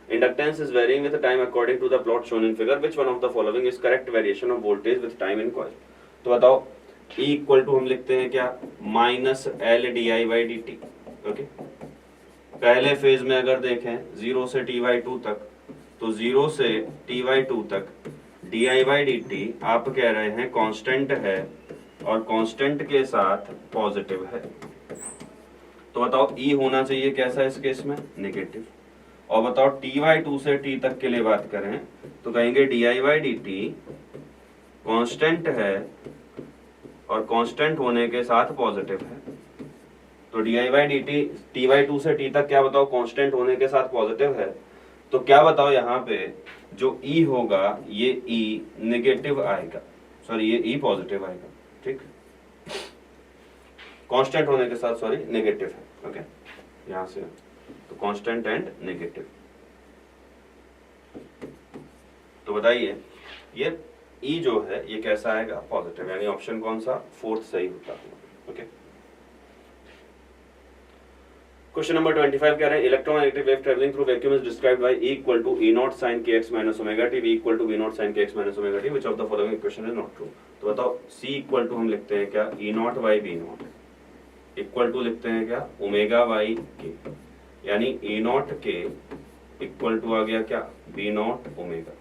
inductance is varying with time according to the plot shown in figure, which one of the following is correct variation of voltage with time in coil। तो बताओ E equal to हम लिखते हैं क्या minus LdI/dt। Okay, पहले phase में अगर देखें 0 से t/2 तक, तो 0 से t/2 तक di/dt आप कह रहे हैं कांस्टेंट है और कांस्टेंट के साथ पॉजिटिव है। तो बताओ E होना चाहिए कैसा इस केस में नेगेटिव। और बताओ t/2 से t तक के लिए बात करें तो कहेंगे di/dt कांस्टेंट है और कांस्टेंट होने के साथ पॉजिटिव है। तो di/dt t/2 से t तक क्या बताओ कांस्टेंट होने के साथ पॉजिटिव है, तो क्या बताओ यहाँ पे जो E होगा ये E नेगेटिव आएगा, सॉरी ये E पॉजिटिव आएगा, ठीक, कांस्टेंट होने के साथ सॉरी नेगेटिव है। ओके, यहाँ से तो कांस्टेंट एंड नेगेटिव। तो बताइए ये E जो है ये कैसा आएगा पॉजिटिव, यानी ऑप्शन कौन सा फोर्थ सही होता है। ओके, क्वेश्चन नंबर 25 कह रहे हैं electromagnetic wave travelling through vacuum is described by E equal to E nought sine kx minus omega T, V equal to V nought sine kx minus omega T, which of the following equation is not true. तो बताओ C equal to हम लिखते हैं क्या E nought by B nought equal to लिखते हैं क्या omega by k, यानी E नॉट के इक्वल टू आ गया क्या B नॉट ओमेगा।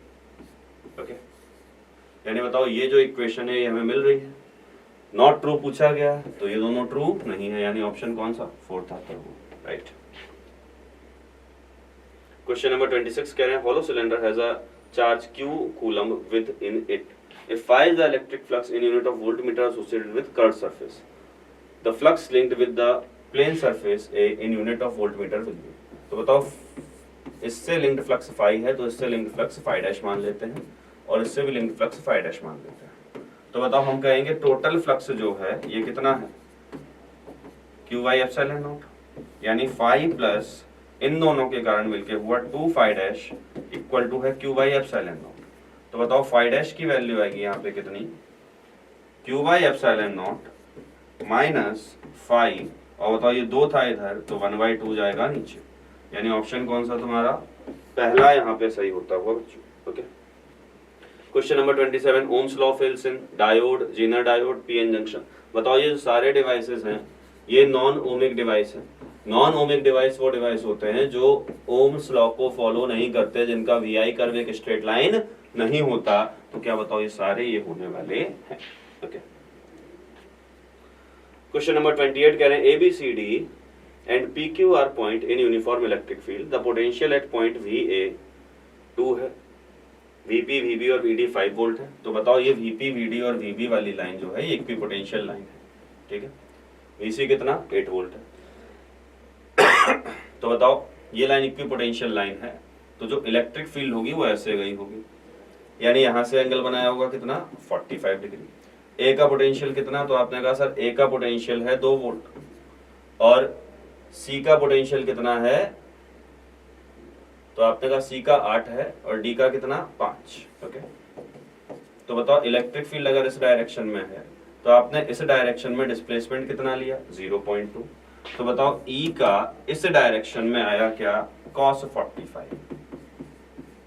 ओके, यानी बताओ ये जो इक्वेशन है ये हमें मिल रही है। नॉट ट्रू पूछा गया है, तो ये दोनों ट्रू नहीं है, यानी ऑप्शन कौन सा, फोर्थ आता है, राइट। क्वेश्चन नंबर 26 कह रहे हैं hollow cylinder has a charge q coulomb within it. If phi is the electric flux in unit of voltmeter associated with curved surface, the flux linked with the plane surface A in unit of voltmeter will be. तो बताओ, इससे linked flux phi है तो इससे linked flux phi dash मान लेते हैं, और इससे भी लिंक्ड फ्लक्स फाई डैश मान लेते हैं। तो बताओ, हम कहेंगे टोटल फ्लक्स जो है ये कितना है, क्यू वाई एप्सिलॉन नॉट, यानी फाई प्लस इन दोनों के कारण मिलके हुआ 2 फाई डैश इक्वल टू है क्यू वाई एप्सिलॉन नॉट। तो बताओ फाई डैश की वैल्यू आएगी यहाँ पे कितनी, Q Y epsilon nought minus phi, और बताओ ये 2 था इधर तो 1/2 जाएगा नीचे, यानी ऑप्शन कौन सा तुम्हारा, पहला यहाँ पे सही होता हुआ बच्चों। Okay, question number 27 Ohm's law fails in diode, Zener diode, PN junction. बताओ ये जो सारे डिवाइसेस हैं ये नॉन ओमिक डिवाइस है। नॉन ओमिक डिवाइस वो डिवाइस होते हैं जो ओम्स लॉ को फॉलो नहीं करते, जिनका वीआई कर्व एक स्ट्रेट लाइन नहीं होता। तो क्या बताओ, ये सारे ये होने वाले हैं। ओके, क्वेश्चन नंबर 28 कह रहे हैं ABCD and PQ are point in uniform electric field. The potential at point VA 2 है, VP, VB और VD 5 वोल्ट है। तो बताओ ये VP, VD और VB वाली लाइन जो है ये इक्वी पोटेंशियल लाइन है, ठीक है। VC कितना, 8 वोल्ट है। तो बताओ ये लाइन इक्वी पोटेंशियल लाइन है, तो जो इलेक्ट्रिक फील्ड होगी वो ऐसे गई होगी, यानी यहां से एंगल बनाया होगा कितना, 45 डिग्री। ए का पोटेंशियल कितना, तो आपने कहा सर ए का पोटेंशियल है 2 वोल्ट, और सी का पोटेंशियल कितना है, तो आपने कहा सी का 8 है और डी का कितना 5। ओके, तो बताओ इलेक्ट्रिक फील्ड अगर इस डायरेक्शन में है तो आपने इस डायरेक्शन में डिस्प्लेसमेंट कितना लिया, 0.2। तो बताओ ई का इस डायरेक्शन में आया क्या, cos 45।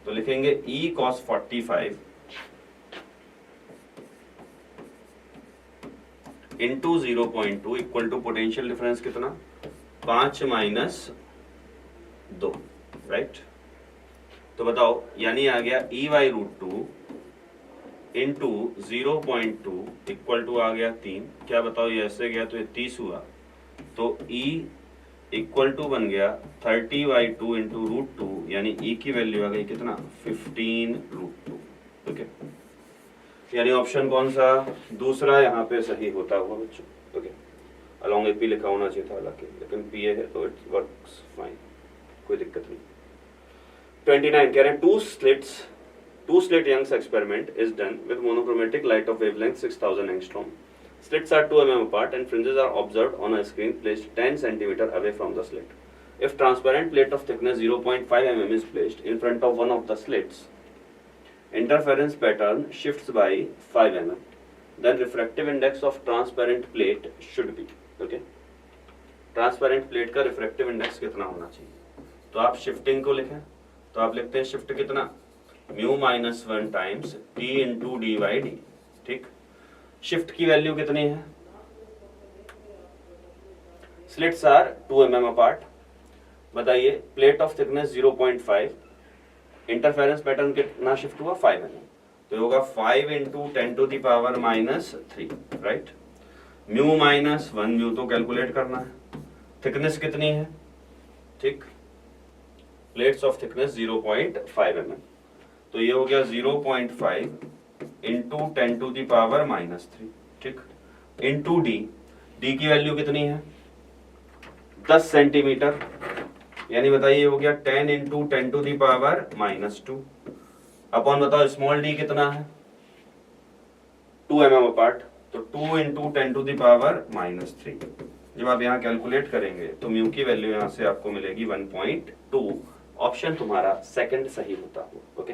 तो लिखेंगे E cos 45 into 0.2 equal to potential difference कितना, 5 माइनस 2, राइट। तो बताओ यानी आ गया E/√2 इंटू 0.2 इक्वल टू आ गया 3। क्या बताओ ये ऐसे गया तो ये 30 हुआ, तो E इक्वल टू बन गया 30/2 इंटू √2, यानी E की वैल्यू आ गई कितना, 15√2। ओके, यानी ऑप्शन कौन सा, दूसरा यहाँ पे सही होता हुआ बच्चों। ओके, अलॉन्ग AP लिखा होना चाहिए था हालांकि, लेकिन PA है तो इट वर्क्स फाइन, कोई दिक्कत नहीं। 29 कह रहे हैं two slit Young's experiment is done with monochromatic light of wavelength 6000 angstrom. Slits are 2 mm apart and fringes are observed on a screen placed 10 cm away from the slit. If transparent plate of thickness 0.5 mm is placed in front of one of the slits, interference pattern shifts by 5 mm. Then refractive index of transparent plate should be. Okay, transparent plate का refractive index कितना होना चाहिए, तो आप shifting को लिखें तो आप लिखते हैं शिफ्ट कितना, μ-1 टाइम्स T इंटू dy/d। ठीक, शिफ्ट की वैल्यू कितनी है, स्लिट्स आर 2 mm अपार्ट, बताइए plate of thickness 0.5, interference pattern कितना शिफ्ट हुआ, 5 mm, तो होगा 5 इंटू 10⁻³ राइट। μ-1 म्यू तो कैलकुलेट करना है, थिकनेस कितनी है, ठीक, प्लेट्स ऑफ थिकनेस 0.5 mm, तो ये हो गया 0.5 इंटू 10⁻³ ठीक, इंटू डी, डी की वैल्यू कितनी है 10 सेंटीमीटर, यानी बताइए हो गया 10 इंटू 10⁻² अपॉन बताओ स्मॉल डी कितना है 2 mm अपार्ट, तो 2 इंटू 10⁻³ जब आप यहाँ कैलकुलेट करेंगे तो म्यू की वैल्यू यहाँ से आपको मिलेगी 1.2, ऑप्शन तुम्हारा सेकंड सही होता हो। ओके,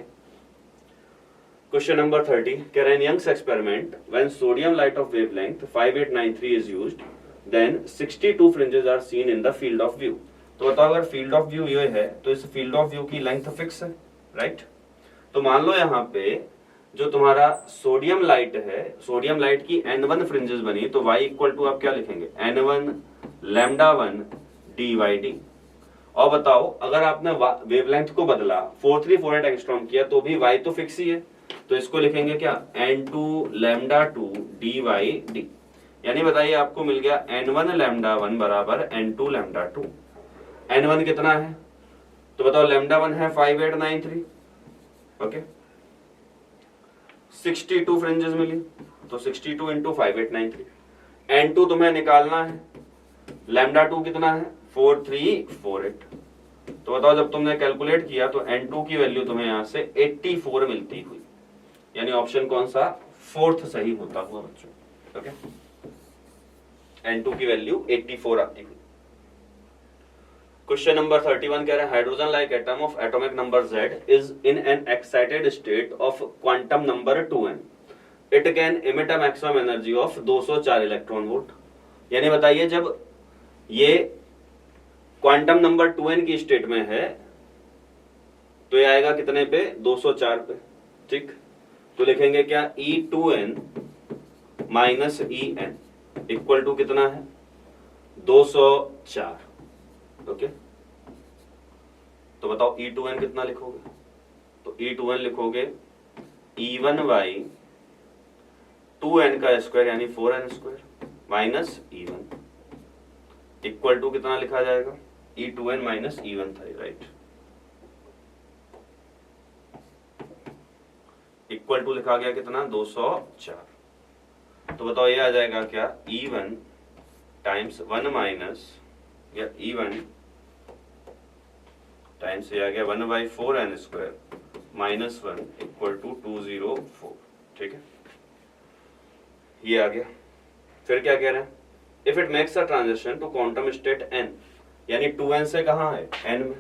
क्वेश्चन नंबर 30 कह रहे हैं Young's experiment when sodium light of wavelength 5893 is used then 62 fringes are seen in the field of view. तो बताओ अगर फील्ड ऑफ व्यू ये है तो इस फील्ड ऑफ व्यू की लेंथ फिक्स है राइट। तो मान लो यहाँ पे जो तुम्हारा सोडियम लाइट है, सोडियम लाइट की n1 फ्रिंजेस बनी, तो y इक्वल टू आप क्या लिखेंगे n1 λ1 dy/d। और बताओ अगर आपने वेवलेंथ को बदला 4348 एंगस्ट्रॉम किया तो भी y तो फिक्स ही है, तो इसको लिखेंगे क्या n2 λ2 dy/d। यानी बताइए आपको मिल गया n1 लैम्डा 1 बराबर n2 लैम्डा 2। n1 कितना है तो बताओ, लैम्डा 1 है 5893, ओके। 62 फ्रिंजेस मिली तो 62 इंटू 5893। n2 तुम्हें निकालना है, लैम्डा 2 कितना है 4348। तो बताओ जब तुमने कैलकुलेट किया तो n2 की वैल्यू तुम्हें यहां से 84 मिलती हुई, यानी ऑप्शन कौन सा, फोर्थ सही होता हुआ बच्चों, ओके। n2 की वैल्यू 84 आती हुई। क्वेश्चन नंबर 31 कह रहे हैं hydrogen like atom of atomic number z is in an excited state of quantum number 2n, it can emit a maximum energy of 204 electron volt. यानी बताइए जब ये क्वांटम नंबर 2n की स्टेट में है तो ये आएगा कितने पे, 204 पे, ठीक। तो लिखेंगे क्या, E2n minus En equal to कितना है 204, ओके। तो बताओ E2n कितना लिखोगे, तो E2n लिखोगे E1 बाई 2n का स्क्वायर यानी 4n square minus E1 equal to कितना लिखा जाएगा, E2n माइनस E1 था, राइट। इक्वल टू लिखा गया कितना 204। तो बताओ ये आ जाएगा क्या, E1 टाइम्स 1 माइनस या E1 टाइम्स ये आ गया 1 by 4n square minus 1 equal to 204, ठीक है, ये आ गया। फिर क्या कह रहे हैं, if it makes a transition to quantum state n, यानी 2n से कहाँ है n में,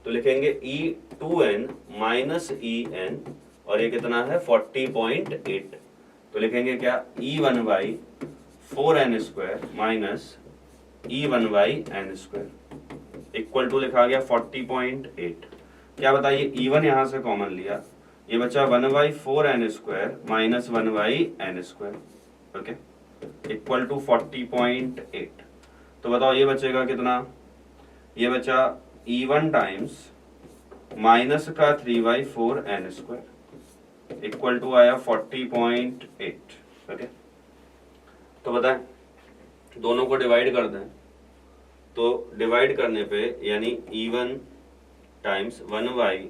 तो लिखेंगे E2n माइनस En और ये कितना है 40.8। तो लिखेंगे क्या, E1 by 4n square minus E1 by n square equal to लिखा गया 40.8। क्या बताइए, E1 यहां से कॉमन लिया, ये बचा 1 by 4n square minus 1 by n square, okay, equal to 40.8। तो बताओ ये बचेगा कितना, ये बचा E1 टाइम्स माइनस का 3 by 4n square equal to आया 40.8, ओके। तो बताएं दोनों को डिवाइड कर दें, तो डिवाइड करने पे यानी E1 times 1 by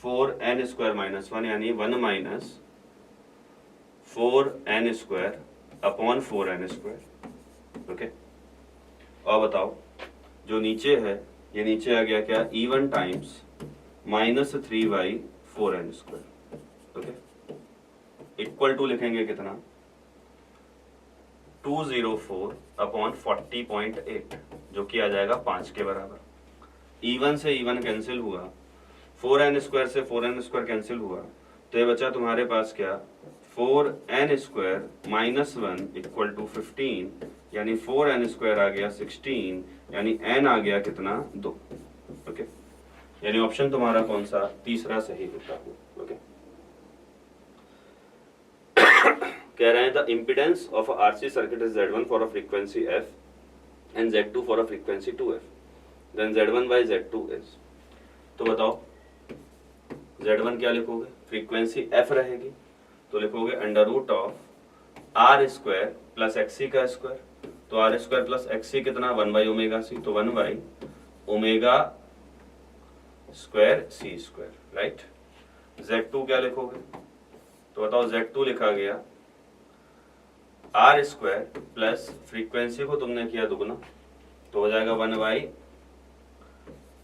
4n square minus 1 यानी 1 minus 4n square upon 4n square, okay. और बताओ जो नीचे है, ये नीचे आ गया क्या, E1 times minus 3 by 4n square, okay, equal to लिखेंगे कितना 204 अपॉन 40.8 जो कि आ जाएगा 5 के बराबर। E1 से E1 कैंसिल हुआ, 4n स्क्वायर से 4n स्क्वायर कैंसिल हुआ, तो ये बचा तुम्हारे पास क्या, 4n square minus 1 equal to 15, यानी 4n स्क्वायर आ गया 16, यानी n आ गया कितना 2, ओके। यानी ऑप्शन तुम्हारा कौन सा, तीसरा सही होता है, ओके। कह रहे हैं the impedance of a RC circuit is Z1 for a frequency f and Z2 for a frequency 2f, then Z1 by Z2 is. तो बताओ Z1 क्या लिखोगे, फ्रीक्वेंसी f रहेगी तो लिखोगे under root of R square plus XC का square, तो R square plus XC कितना 1 बाई ओमेगा C, तो 1 by omega square C square, right. Z2 क्या लिखोगे, तो बताओ Z2 लिखा गया R स्क्वायर प्लस फ्रीक्वेंसी को तुमने किया दुगना, तो हो जाएगा 1 बाई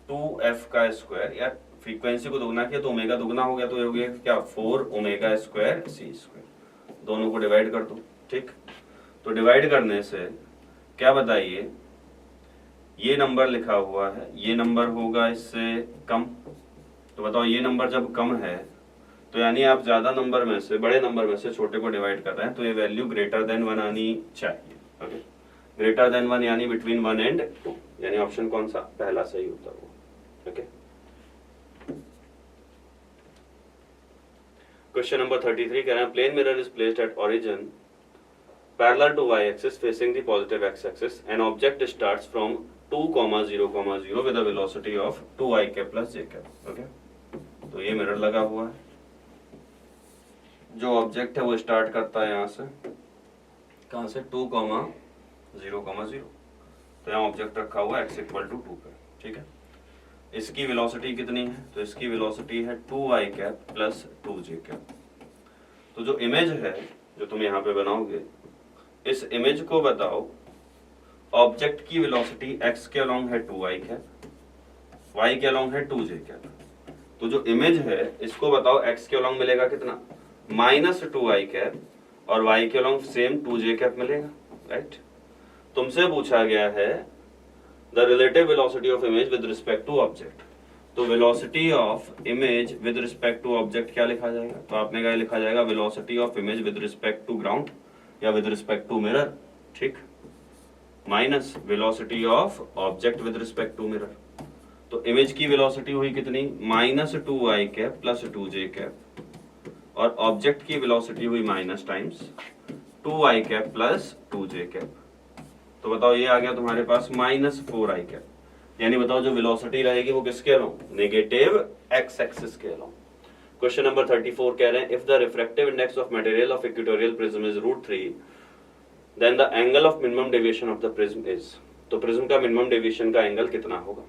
2f का स्क्वायर, या फ्रीक्वेंसी को दुगना किया तो ओमेगा दुगना हो गया, तो ये हो गया क्या 4 ओमेगा स्क्वायर C स्क्वायर। दोनों को डिवाइड कर दो, ठीक। तो डिवाइड करने से क्या बताइए, ये नंबर लिखा हुआ है, ये नंबर होगा इससे कम, तो बताओ ये नंबर जब कम है तो यानी आप ज्यादा नंबर में से, बड़े नंबर में से छोटे को डिवाइड कर रहे हैं, तो ये वैल्यू ग्रेटर देन 1 आनी चाहिए, ओके। ग्रेटर देन 1 यानी बिटवीन 1 एंड 2, यानी ऑप्शन कौन सा, पहला सही होता है, ओके। क्वेश्चन नंबर 33 कह रहे हैं plane mirror is placed at origin parallel to y axis facing the positive x axis, an object starts from 2, 0, with a velocity of 2i cap plus j cap, okay. तो ये mirror लगा हुआ है, जो object है वो start करता है यहाँ से कहाँ से 2,0,0, तो यहाँ ऑब्जेक्ट रखा हुआ x इक्वल टू 2 पे, ठीक है। इसकी वेलोसिटी कितनी है, तो इसकी वेलोसिटी है 2y cap plus 2j cap. तो जो इमेज है जो तुम यहाँ पे बनाओगे, इस इमेज को बताओ ऑब्जेक्ट की वेलोसिटी x के अलोंग है 2y कैप, y के अलोंग है 2j कैप। तो जो इमेज है इसको बताओ x के अलोंग मिलेगा कितना, -2y कैप, और y के अलोंग सेम 2j कैप मिलेगा, राइट। तुमसे पूछा गया है the relative velocity of image with respect to object. तो velocity of image with respect to object क्या लिखा जाएगा, तो आपने क्या लिखा जाएगा, velocity of image with respect to ground या विद रिस्पेक्ट टू मिरर, ठीक, minus velocity of object with respect to mirror. तो इमेज की वेलोसिटी हुई कितनी, -2y cap plus 2j cap, और ऑब्जेक्ट की वेलोसिटी हुई minus times 2y cap plus 2j cap. तो बताओ ये आ गया तुम्हारे पास -4i कैप, यानी बताओ जो वेलोसिटी रहेगी वो किसके अलोंग, नेगेटिव x एक्सिस के अलोंग। क्वेश्चन नंबर 34 कह रहे हैं if the refractive index of material of equatorial prism is √3 then the angle of minimum deviation of the prism is. तो प्रिज्म का मिनिमम डेविएशन का एंगल कितना होगा,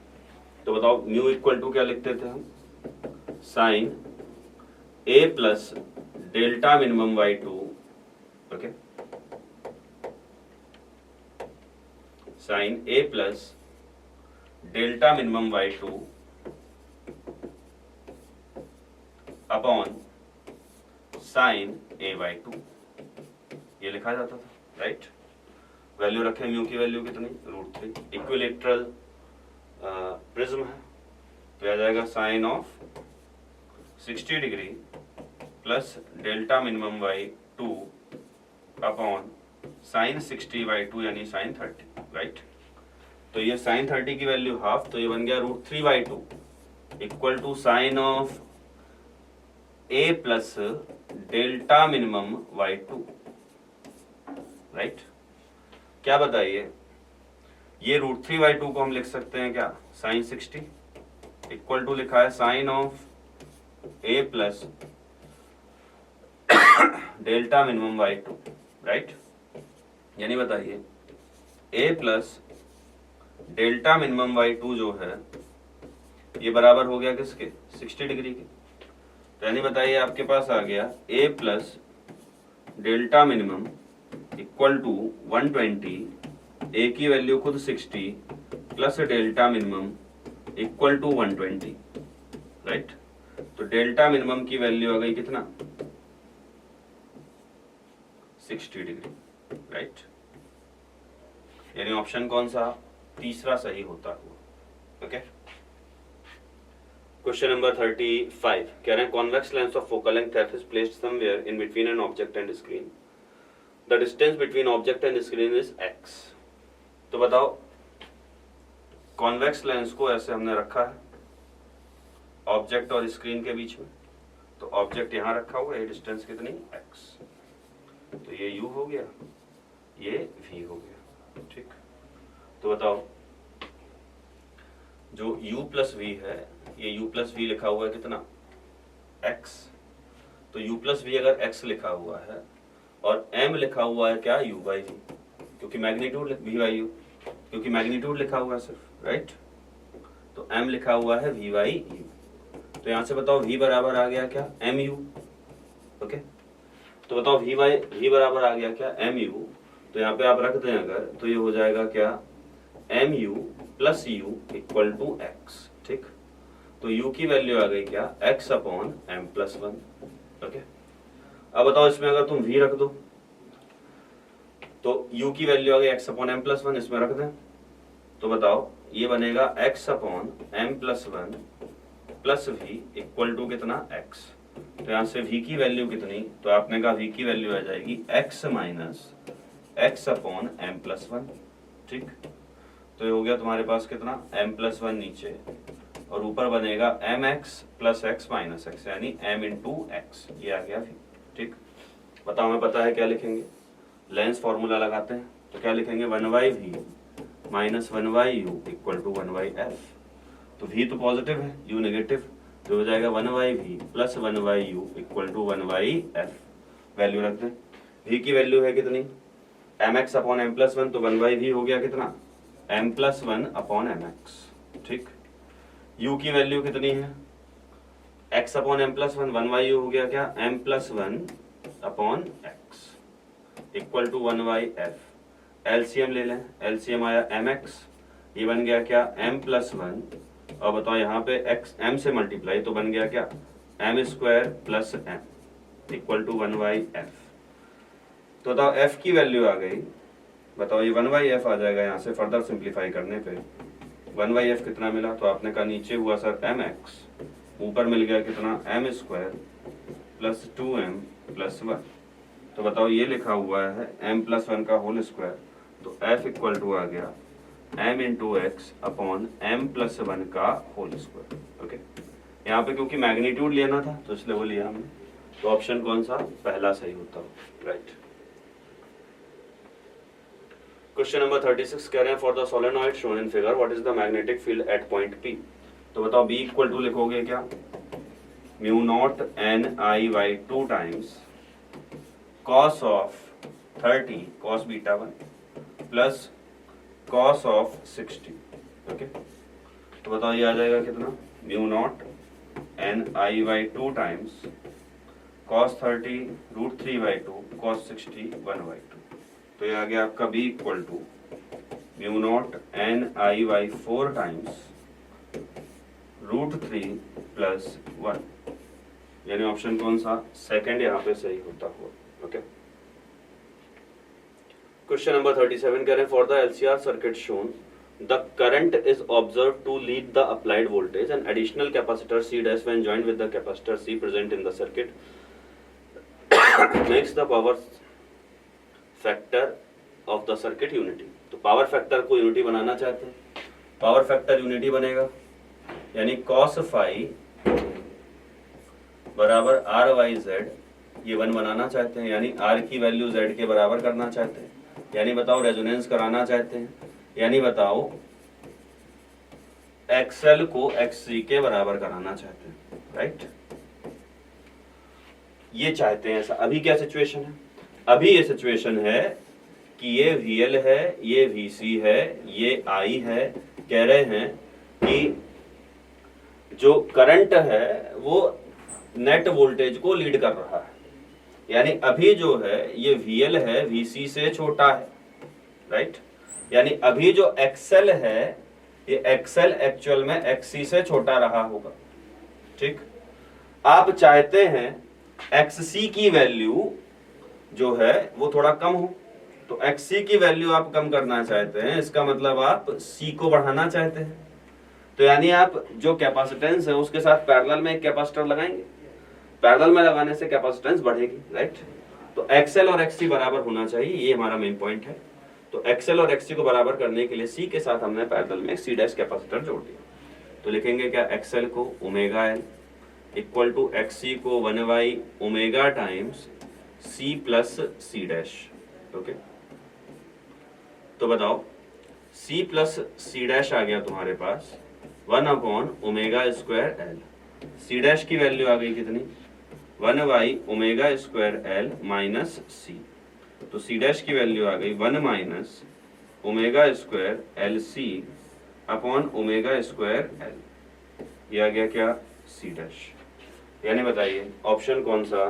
तो बताओ म्यू इक्वल टू क्या लिखते थे हम, sine a plus delta minimum y2, okay, sine a plus delta minimum y2 upon sine a/2, ये लिखा जाता था, राइट। वैल्यू रखें, म्यू की वैल्यू कितनी, √3। इक्विलेटरल प्रिज्म है तो आ जाएगा sine of 60 degree plus delta minimum y2 upon sine 60/2 यानी साइन 30, राइट। तो ये साइन 30 की वैल्यू हाफ, तो ये बन गया √3/2 equal to sine of a plus delta minimum y2, right. क्या बताइए, ये √3/2 को हम लिख सकते हैं क्या, साइन 60 इक्वल टू लिखा है sine of a plus delta minimum y2, right. यानी बताइए a plus delta minimum y2 जो है ये बराबर हो गया किसके, 60 डिग्री के। तो यानी बताइए आपके पास आ गया a plus delta minimum equal to 120, a की वैल्यू खुद 60 plus delta minimum equal to 120, right. तो डेल्टा मिनिमम की वैल्यू आ गई कितना, 60 डिग्री, राइट। यानी ऑप्शन कौन सा, तीसरा सही होता हुआ, ओके। क्वेश्चन नंबर 35 कह रहे हैं convex lens of focal length f is placed somewhere in between an object and screen. The distance between object and screen is x. तो बताओ कॉन्वेक्स लेंस को ऐसे हमने रखा है ऑब्जेक्ट और स्क्रीन के बीच में, तो ऑब्जेक्ट यहाँ रखा हुआ है, डिस्टेंस कितनी, x, तो ये u हो गया, ये v हो गया, ठीक। तो बताओ जो u प्लस v है, ये u प्लस v लिखा हुआ है कितना, x, तो u प्लस v अगर x लिखा हुआ है और m लिखा हुआ है क्या, u/v, क्योंकि मैग्नीट्यूड v/u, क्योंकि मैग्नीट्यूड लिखा हुआ है सिर्फ, राइट। तो m लिखा हुआ है v/u, तो यहां से बताओ v बराबर आ गया क्या, mu, ओके। तो बताओ v बराबर आ गया क्या, mu, तो यहाँ पे आप रख दें अगर, तो ये हो जाएगा क्या, mu plus u equal to x, ठीक। तो u की वैल्यू आ गई क्या, x upon m plus 1, okay. अब बताओ इसमें अगर तुम v रख दो तो u की वैल्यू आ गई x अपॉन m प्लस 1, इसमें रख दें, तो बताओ ये बनेगा x upon m plus 1 plus v equal to कितना, x। तो यहाँ से v की वैल्यू कितनी, तो आपने कहा v की वैल्यू आ जाएगी x minus x upon m plus 1, ठीक। तो ये हो गया तुम्हारे पास कितना, m प्लस 1 नीचे, और ऊपर बनेगा mx plus x minus x, यानी m इंटू x, ये आ गया v, ठीक। बताओ हमें पता है क्या लिखेंगे, लेंस फॉर्मूला लगाते हैं, तो क्या लिखेंगे, 1/v minus 1/u equal to 1/f। तो v तो पॉजिटिव है, u नेगेटिव, तो हो जाएगा 1/v plus 1/u equal to 1/f। Value रख दें, v की वैल्यू है कितनी, mx अपॉन m प्लस 1, तो 1/v हो गया कितना, m प्लस 1 अपॉन mx। ठीक, u की वैल्यू कितनी है, x upon m plus 1, 1/u हो गया क्या, m plus 1 upon x equal to 1/f। LCM ले लें, एलसीएम आया mx, ये बन गया क्या, m प्लस 1, और बताओ यहाँ पे x m से मल्टीप्लाई, तो बन गया क्या, m square plus m equal to 1/f। तो बताओ f की वैल्यू आ गई, बताओ ये 1/f आ जाएगा, यहाँ से फर्दर सिंप्लीफाई करने पे 1/f कितना मिला, तो आपने कहा नीचे हुआ सर mx, ऊपर मिल गया कितना, m square plus 2m plus 1। तो बताओ ये लिखा हुआ है m प्लस 1 का होल स्क्वायर, तो f इक्वल टू आ गया m into X upon m plus 1 का होल स्क्वायर। ओके, यहाँ पे क्योंकि मैग्नीट्यूड लेना था तो इसलिए वो लिया हमने, तो ऑप्शन कौन सा, पहला सही होता हो, राइट। क्वेश्चन नंबर 36 कह रहे हैं for the solenoid shown in figure what is the magnetic field at point P। तो बताओ B इक्वल टू लिखोगे क्या, mu naught Ni/2 times cos of 30 cos beta 1 plus cos of 60। Okay, तो बताओ ये आ जाएगा कितना, mu naught Ni/2 times cos 30 √3/2 cos 60 1/2। तो ये आ गया आपका B equal to mu nought Ni/4 times √3 plus 1, यानी ऑप्शन कौन सा, सेकंड यहाँ पे सही होता हुआ। ओके, क्वेश्चन नंबर 37 कह रहे हैं for the LCR circuit shown the current is observe to lead the applied voltage and additional capacitor C dash when joined with the capacitor C present in the circuit makes the power factor of the circuit unity. तो power factor को unity बनाना चाहते हैं, power factor unity बनेगा, यानी cos phi बराबर R/Z, ये 1 बनाना चाहते हैं, यानी R की वैल्यू Z के बराबर करना चाहते हैं, यानी बताओ रेजोनेंस कराना चाहते हैं, यानी बताओ XL को XC के बराबर कराना चाहते हैं, राइट। ये चाहते हैं ऐसा। अभी क्या सिचुएशन है, अभी ये सिचुएशन है कि ये VL है, ये VC है, ये I है, कह रहे हैं कि जो करंट है वो नेट वोल्टेज को लीड कर रहा है, यानी अभी जो है ये VL है VC से छोटा है, राइट। यानी अभी जो XL है ये XL एक्चुअल में XC से छोटा रहा होगा, ठीक। आप चाहते हैं XC की वैल्यू जो है वो थोड़ा कम हो, तो XC की वैल्यू आप कम करना चाहते हैं, इसका मतलब आप C को बढ़ाना चाहते हैं। तो यानी आप जो कैपेसिटेंस है उसके साथ पैरेलल में एक कैपेसिटर लगाएंगे, पैरेलल में लगाने से कैपेसिटेंस बढ़ेगी, राइट। तो XL और XC बराबर होना चाहिए, ये हमारा मेन पॉइंट है। तो XL और XC को बराबर करने के लिए C के साथ हमने पैरेलल में C डैश कैपेसिटर जोड़ दिया। तो लिखेंगे क्या, XL को omega L equal to XC को 1/ओमेगा times C plus C dash. Okay, तो बताओ C प्लस C डैश आ गया तुम्हारे पास 1/ओमेगा² L। C डैश की वैल्यू आ गई कितनी, 1/ओमेगा² L माइनस C। तो C डैश की वैल्यू आ गई 1 - ओमेगा² LC अपॉन ओमेगा² L। ये आ गया क्या, C डैश। यानी बताइए ऑप्शन कौन सा,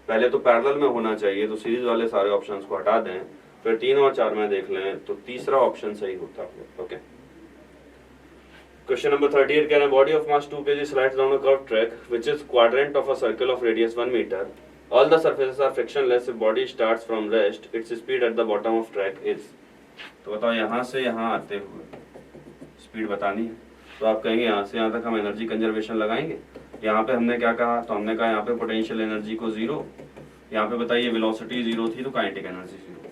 पहले तो पैरेलल में होना चाहिए, तो सीरीज वाले सारे ऑप्शंस को हटा दें, फिर 3 और 4 में देख लें, तो तीसरा ऑप्शन सही होता है। ओके, क्वेश्चन नंबर 38 कह रहे हैं body of mass 2 kg slides down a curve track which is quadrant of a circle of radius 1 metre. All the surfaces are frictionless if body starts from rest, its speed at the bottom of track is. तो बताओ यहाँ से यहाँ आते हुए speed बतानी है, तो आप कहेंगे यहाँ से यहाँ तक हम एनर्जी कंजर्वेशन लगाएंगे। यहाँ पे हमने क्या कहा, तो हमने कहा यहाँ पे पोटेंशियल एनर्जी को 0, यहाँ पे बताइए वेलोसिटी 0 थी तो काइनेटिक एनर्जी 0।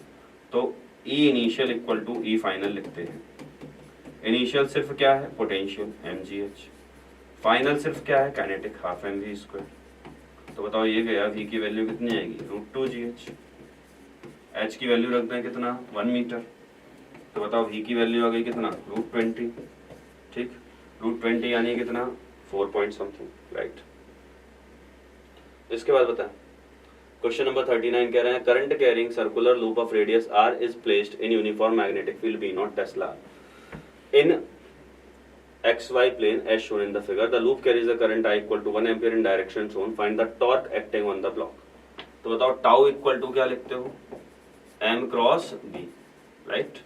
तो E initial equal to E final लिखते हैं। इनिशियल सिर्फ क्या है, पोटेंशियल mgh, फाइनल सिर्फ क्या है, काइनेटिक हाफ mv²। तो बताओ ये गया, V की वैल्यू कितनी आएगी, √2gh, h की वैल्यू रखते हैं कितना, 1 मीटर। तो बताओ V की वैल्यू आ गई कितना, √20, ठीक। √20 यानी कितना, 4 पॉइंट समथिंग, राइट। इसके बाद बताएं क्वेश्चन नंबर 39 कह रहे हैं current carrying circular loop of radius r is placed in uniform magnetic field B not Tesla in XY plane as shown in the figure. The loop carries a current I equal to 1 ampere in direction shown. Find the torque acting on the block. तो बताओ tau equal to क्या लिखते हो m cross b, right?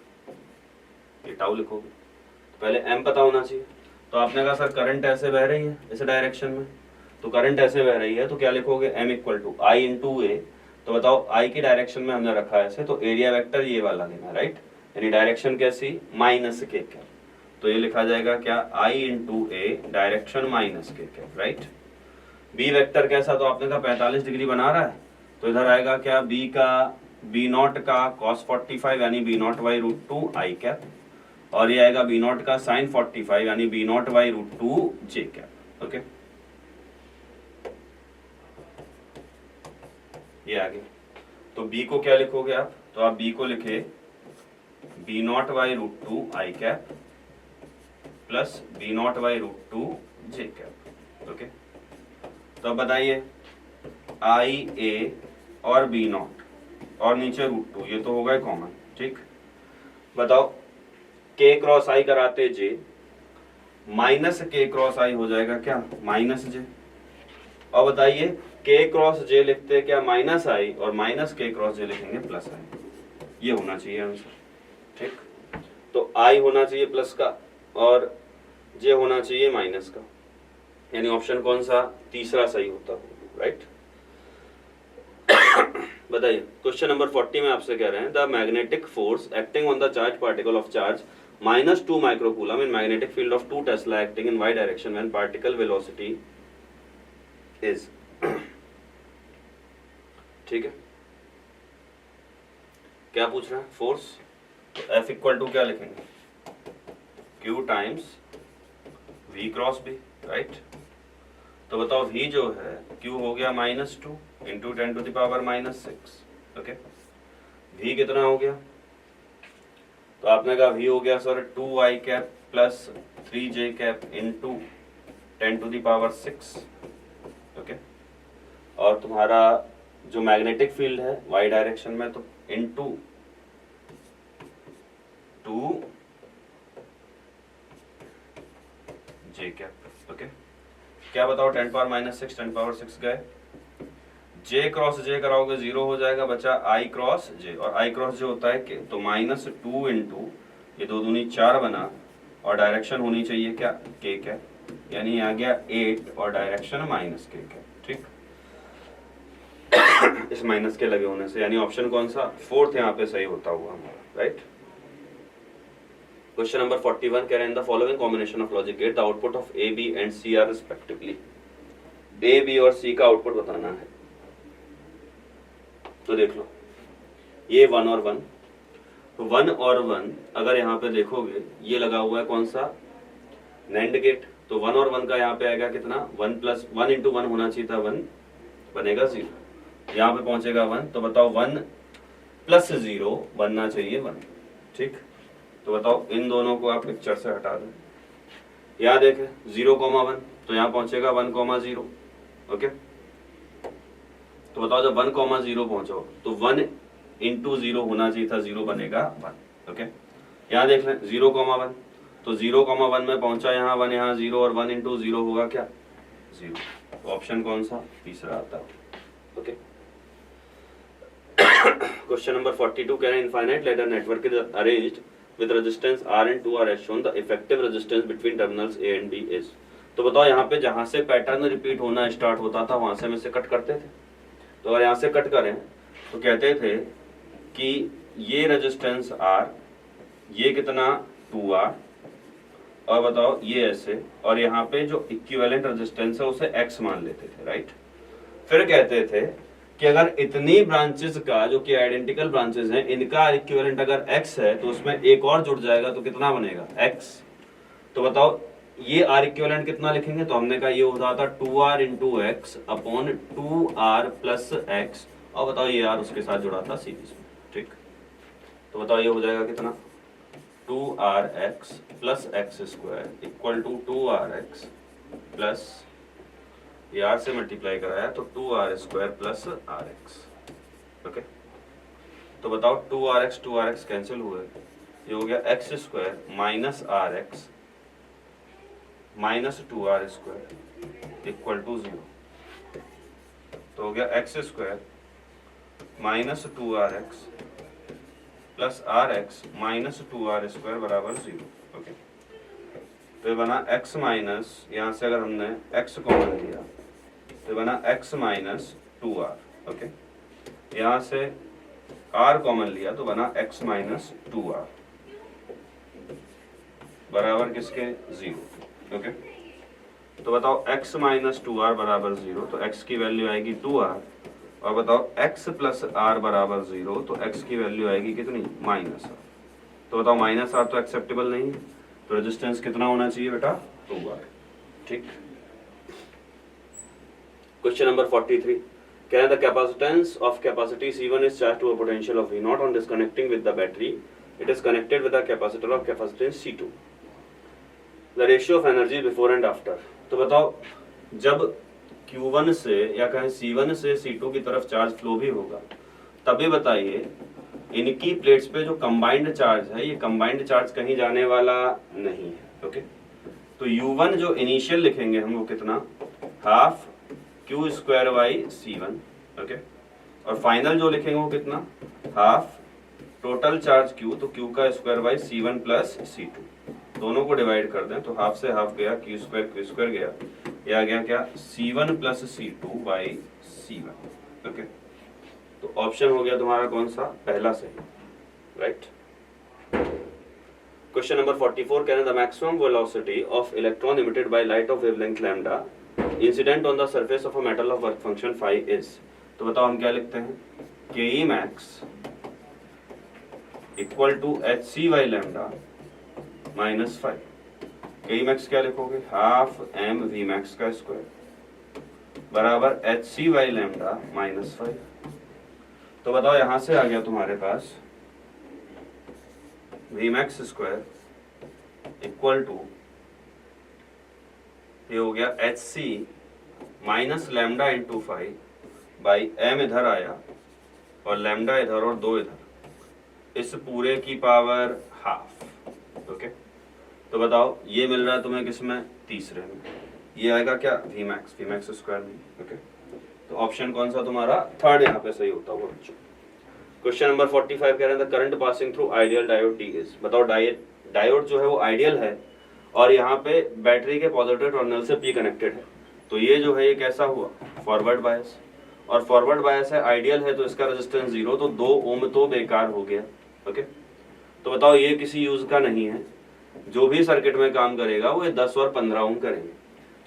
ये tau लिखोगे तो पहले m पता होना चाहिए। तो आपने कहा सर करंट ऐसे बह रही है इस डायरेक्शन में, तो करंट ऐसे बह रही है तो क्या लिखोगे m equal to I into A. तो बताओ I की डायरेक्शन में हमने रखा है ऐसे, तो एरिया वेक्टर ये वाला लेना, राइट? यानी डायरेक्शन कैसी, माइनस के क्या, तो ये लिखा जाएगा क्या I into A direction minus के कैप, राइट? बी वेक्टर कैसा, तो आपने कहा 45 डिग्री बना रहा है, तो इधर आएगा क्या बी का बी नॉट का cos 45 यानी B naught by root two I cap, और ये आएगा बी नॉट का साइन 45 यानी B naught by root two J cap. Okay, ये आगे। तो बी को क्या लिखोगे आप, तो आप बी को लिखे B naught by root two I cap plus B naught by root two J cap. Okay, तो अब बताइए आई ए और बी नॉट और नीचे रूट टू, ये तो हो गए कॉमन, ठीक? बताओ के क्रॉस आई कराते जे, माइनस के क्रॉस आई हो जाएगा क्या, माइनस जे। और बताइए के क्रॉस जे लिखते क्या, माइनस आई, और माइनस के क्रॉस जे लिखेंगे प्लस आई। ये होना चाहिए आंसर, ठीक? तो आई होना चाहिए प्लस का और जे होना चाहिए माइनस का, यानी ऑप्शन कौन सा, तीसरा सही होता है, राइट? बताइए क्वेश्चन नंबर 40 में आपसे कह रहे हैं the magnetic force acting on the charge particle of charge -2 microcoulomb in magnetic field of 2 Tesla acting in y direction when particle velocity is, ठीक है? क्या पूछ रहा है, फोर्स, तो F इक्वल टू क्या लिखेंगे, Q times V cross B, right? तो बताओ V जो है Q हो गया -2 into 10 to the power -6। Okay, V कितना हो गया, तो आपने कहा V हो गया sir 2i cap plus 3j cap into 10 to the power 6। Okay, और तुम्हारा जो मैग्नेटिक फील्ड है y डायरेक्शन में, तो इंटू 2 j कैप। ओके, क्या बताओ 10 पावर -6 10 पावर 6 गए, j क्रॉस j कराओगे 0 हो जाएगा, बचा i क्रॉस j, और i क्रॉस j होता है कि तो -2 इंटू ये 2 दूनी 4 बना, और डायरेक्शन होनी चाहिए क्या, k कैप, यानी आ गया 8 और डायरेक्शन -k कैप, ठीक? इस माइनस के लगे होने से, यानी ऑप्शन कौन सा, फोर्थ यहाँ पे सही होता हुआ हमारा, राइट? क्वेश्चन नंबर 41 कह रहे हैं the following combination of logic gate the output of A B and C are respectively. A B और सी का आउटपुट बताना है, तो देख लो ये 1 और 1, तो 1 और 1 अगर यहाँ पे देखोगे ये लगा हुआ है कौन सा, नैंड गेट, तो 1 और 1 का यहाँ पे आएगा कितना, 1 प्लस 1 इंटू 1 होना चाहिए था, 1 बनेगा 0, यहाँ पे पहुंचेगा 1, तो बताओ 1 प्लस 0 बनना चाहिए 1, ठीक? तो बताओ इन दोनों को आप पिक्चर से हटा दो, यहाँ देखें 0,1, तो यहाँ पहुंचेगा 1,0। ओके, तो बताओ जब 1,0 पहुंचो तो 1 इंटू 0 होना चाहिए था, 0 बनेगा 1। ओके, यहाँ देख लें 0,1, तो 0,1 में पहुंचा, यहाँ 1 यहाँ 0, और 1 इंटू 0 होगा क्या, 0। तो ऑप्शन कौन सा, तीसरा आता है। ओके, क्वेश्चन नंबर 42 कह रहे हैं infinite ladder network is arranged with resistance R and 2 are as shown, the effective resistance between terminals A and B is। तो बताओ यहाँ पे जहाँ से पैटर्न रिपीट होना स्टार्ट होता था वहां से हम इसे कट करते थे, तो अगर यहाँ से कट करें तो कहते थे कि ये रेजिस्टेंस R, ये कितना 2R, और बताओ ये ऐसे, और यहाँ पे जो इक्विवेलेंट रेजिस्टेंस है उसे X मान लेते थे, राइट? फिर कहते थे कि अगर इतनी ब्रांचेस का जो कि आइडेंटिकल ब्रांचेस हैं इनका इक्विवेलेंट अगर x है तो उसमें एक और जुड़ जाएगा तो कितना बनेगा, x। तो बताओ ये R इक्विवेलेंट कितना लिखेंगे, तो हमने कहा ये होता था 2R into X upon 2R plus x, और बताओ ये R उसके साथ जुड़ा था सीरीज में, ठीक? तो बताओ ये हो जाएगा कितना, 2RX plus x square equal to 2RX plus ये R से मल्टीप्लाई कराया तो 2R square plus RX। Okay, तो बताओ 2rx कैंसिल हुए, ये हो गया x square minus r x minus 2r² equal to 0। तो हो गया x square minus 2rx plus r x minus 2r² बराबर 0। ओके, तो ये बना x माइनस, यहाँ से अगर हमने x कॉमन लिया तो बना x माइनस 2r। ओके, यहाँ से r कॉमन लिया तो बना x माइनस 2r बराबर किसके 0। ओके, तो बताओ x माइनस 2r बराबर 0, तो x की वैल्यू आएगी 2r, और बताओ x प्लस r बराबर 0, तो x की वैल्यू आएगी कितनी माइनस r। तो बताओ माइनस r तो एक्सेप्टेबल नहीं है, तो रेजिस्टेंस कितना होना चाहिए बेटा 2r। ठीक, question number 43, can the capacitance of capacity C1 is charged to a potential of V0 on disconnecting with the battery, it is connected with a capacitor of capacitance C2, the ratio of energy before and after। तो बताओ जब Q1 से या कहें C1 से C2 की तरफ charge flow भी होगा, तभी बताइए इनकी प्लेट्स पे जो कंबाइंड चार्ज है, ये कंबाइंड चार्ज कहीं जाने वाला नहीं है। ओके, तो U1 जो इनिशियल लिखेंगे हम वो कितना, half Q square by C1। Okay, और फाइनल जो लिखेंगे वो कितना, हाफ टोटल चार्ज Q, तो Q का square by C1 plus C2, दोनों को डिवाइड कर दें तो हाफ से हाफ गया, Q स्क्वायर गया, ये आ गया क्या C1 plus C2 by C1। Okay, तो ऑप्शन हो गया तुम्हारा कौन सा, पहला सही, right. Question number 44, can the maximum velocity of electron emitted by light of wavelength lambda incident on the surface of a metal of work function phi is. तो बताओ हम क्या लिखते हैं, K max equal to H C Y lambda minus 5। K max क्या लिखोगे, half M v max का square बराबर H C Y lambda minus 5। तो बताओ यहां से आ गया तुम्हारे पास V max square equal to, ये हो गया H C minus lambda into 5 by M इधर आया और लैम्डा इधर और 2 इधर, इस पूरे की पावर हाफ। ओके, तो बताओ ये मिल रहा है तुम्हें किसमें, तीसरे में, ये आएगा क्या वी मैक्स स्क्वायर में। ओके, तो ऑप्शन कौन सा तुम्हारा, थर्ड यहाँ पे सही होता हुआ बच्चों। क्वेश्चन नंबर 45 कह रहे हैं the current passing through ideal diode D is. बताओ डायोड जो है वो आइडियल है और यहाँ पे बैटरी के पॉजिटिव टर्मिनल से पी कनेक्टेड है, तो ये जो है ये कैसा हुआ, फॉरवर्ड बायस, और फॉरवर्ड बायस है, आइडियल है, तो इसका रेजिस्टेंस 0, तो 2 ओम तो बेकार हो गया। ओके, तो बताओ ये किसी यूज का नहीं है, जो भी सर्किट में काम करेगा वो 10 और 15 ओम करेंगे।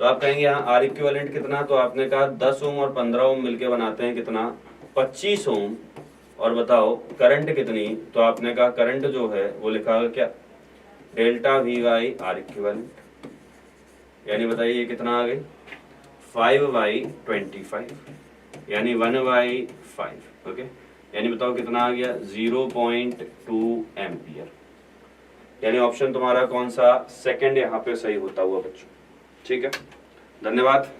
तो आप कहेंगे यहाँ आर इक्विवेलेंट कितना, तो आपने कहा 10 ओम और 15 ओम मिलके बनाते हैं कितना, 25 ओम। और बताओ करंट कितनी, तो आपने कहा करंट जो है वो लिखा क्या, delta V by R equivalent, यानी बताइए ये कितना आ गई 5/25, यानी 1/5। ओके, यानी बताओ कितना आ गया 0.2 एम्पियर, यानी ऑप्शन तुम्हारा कौन सा, सेकंड यहाँ पे सही होता हुआ बच्चों। ठीक है, धन्यवाद।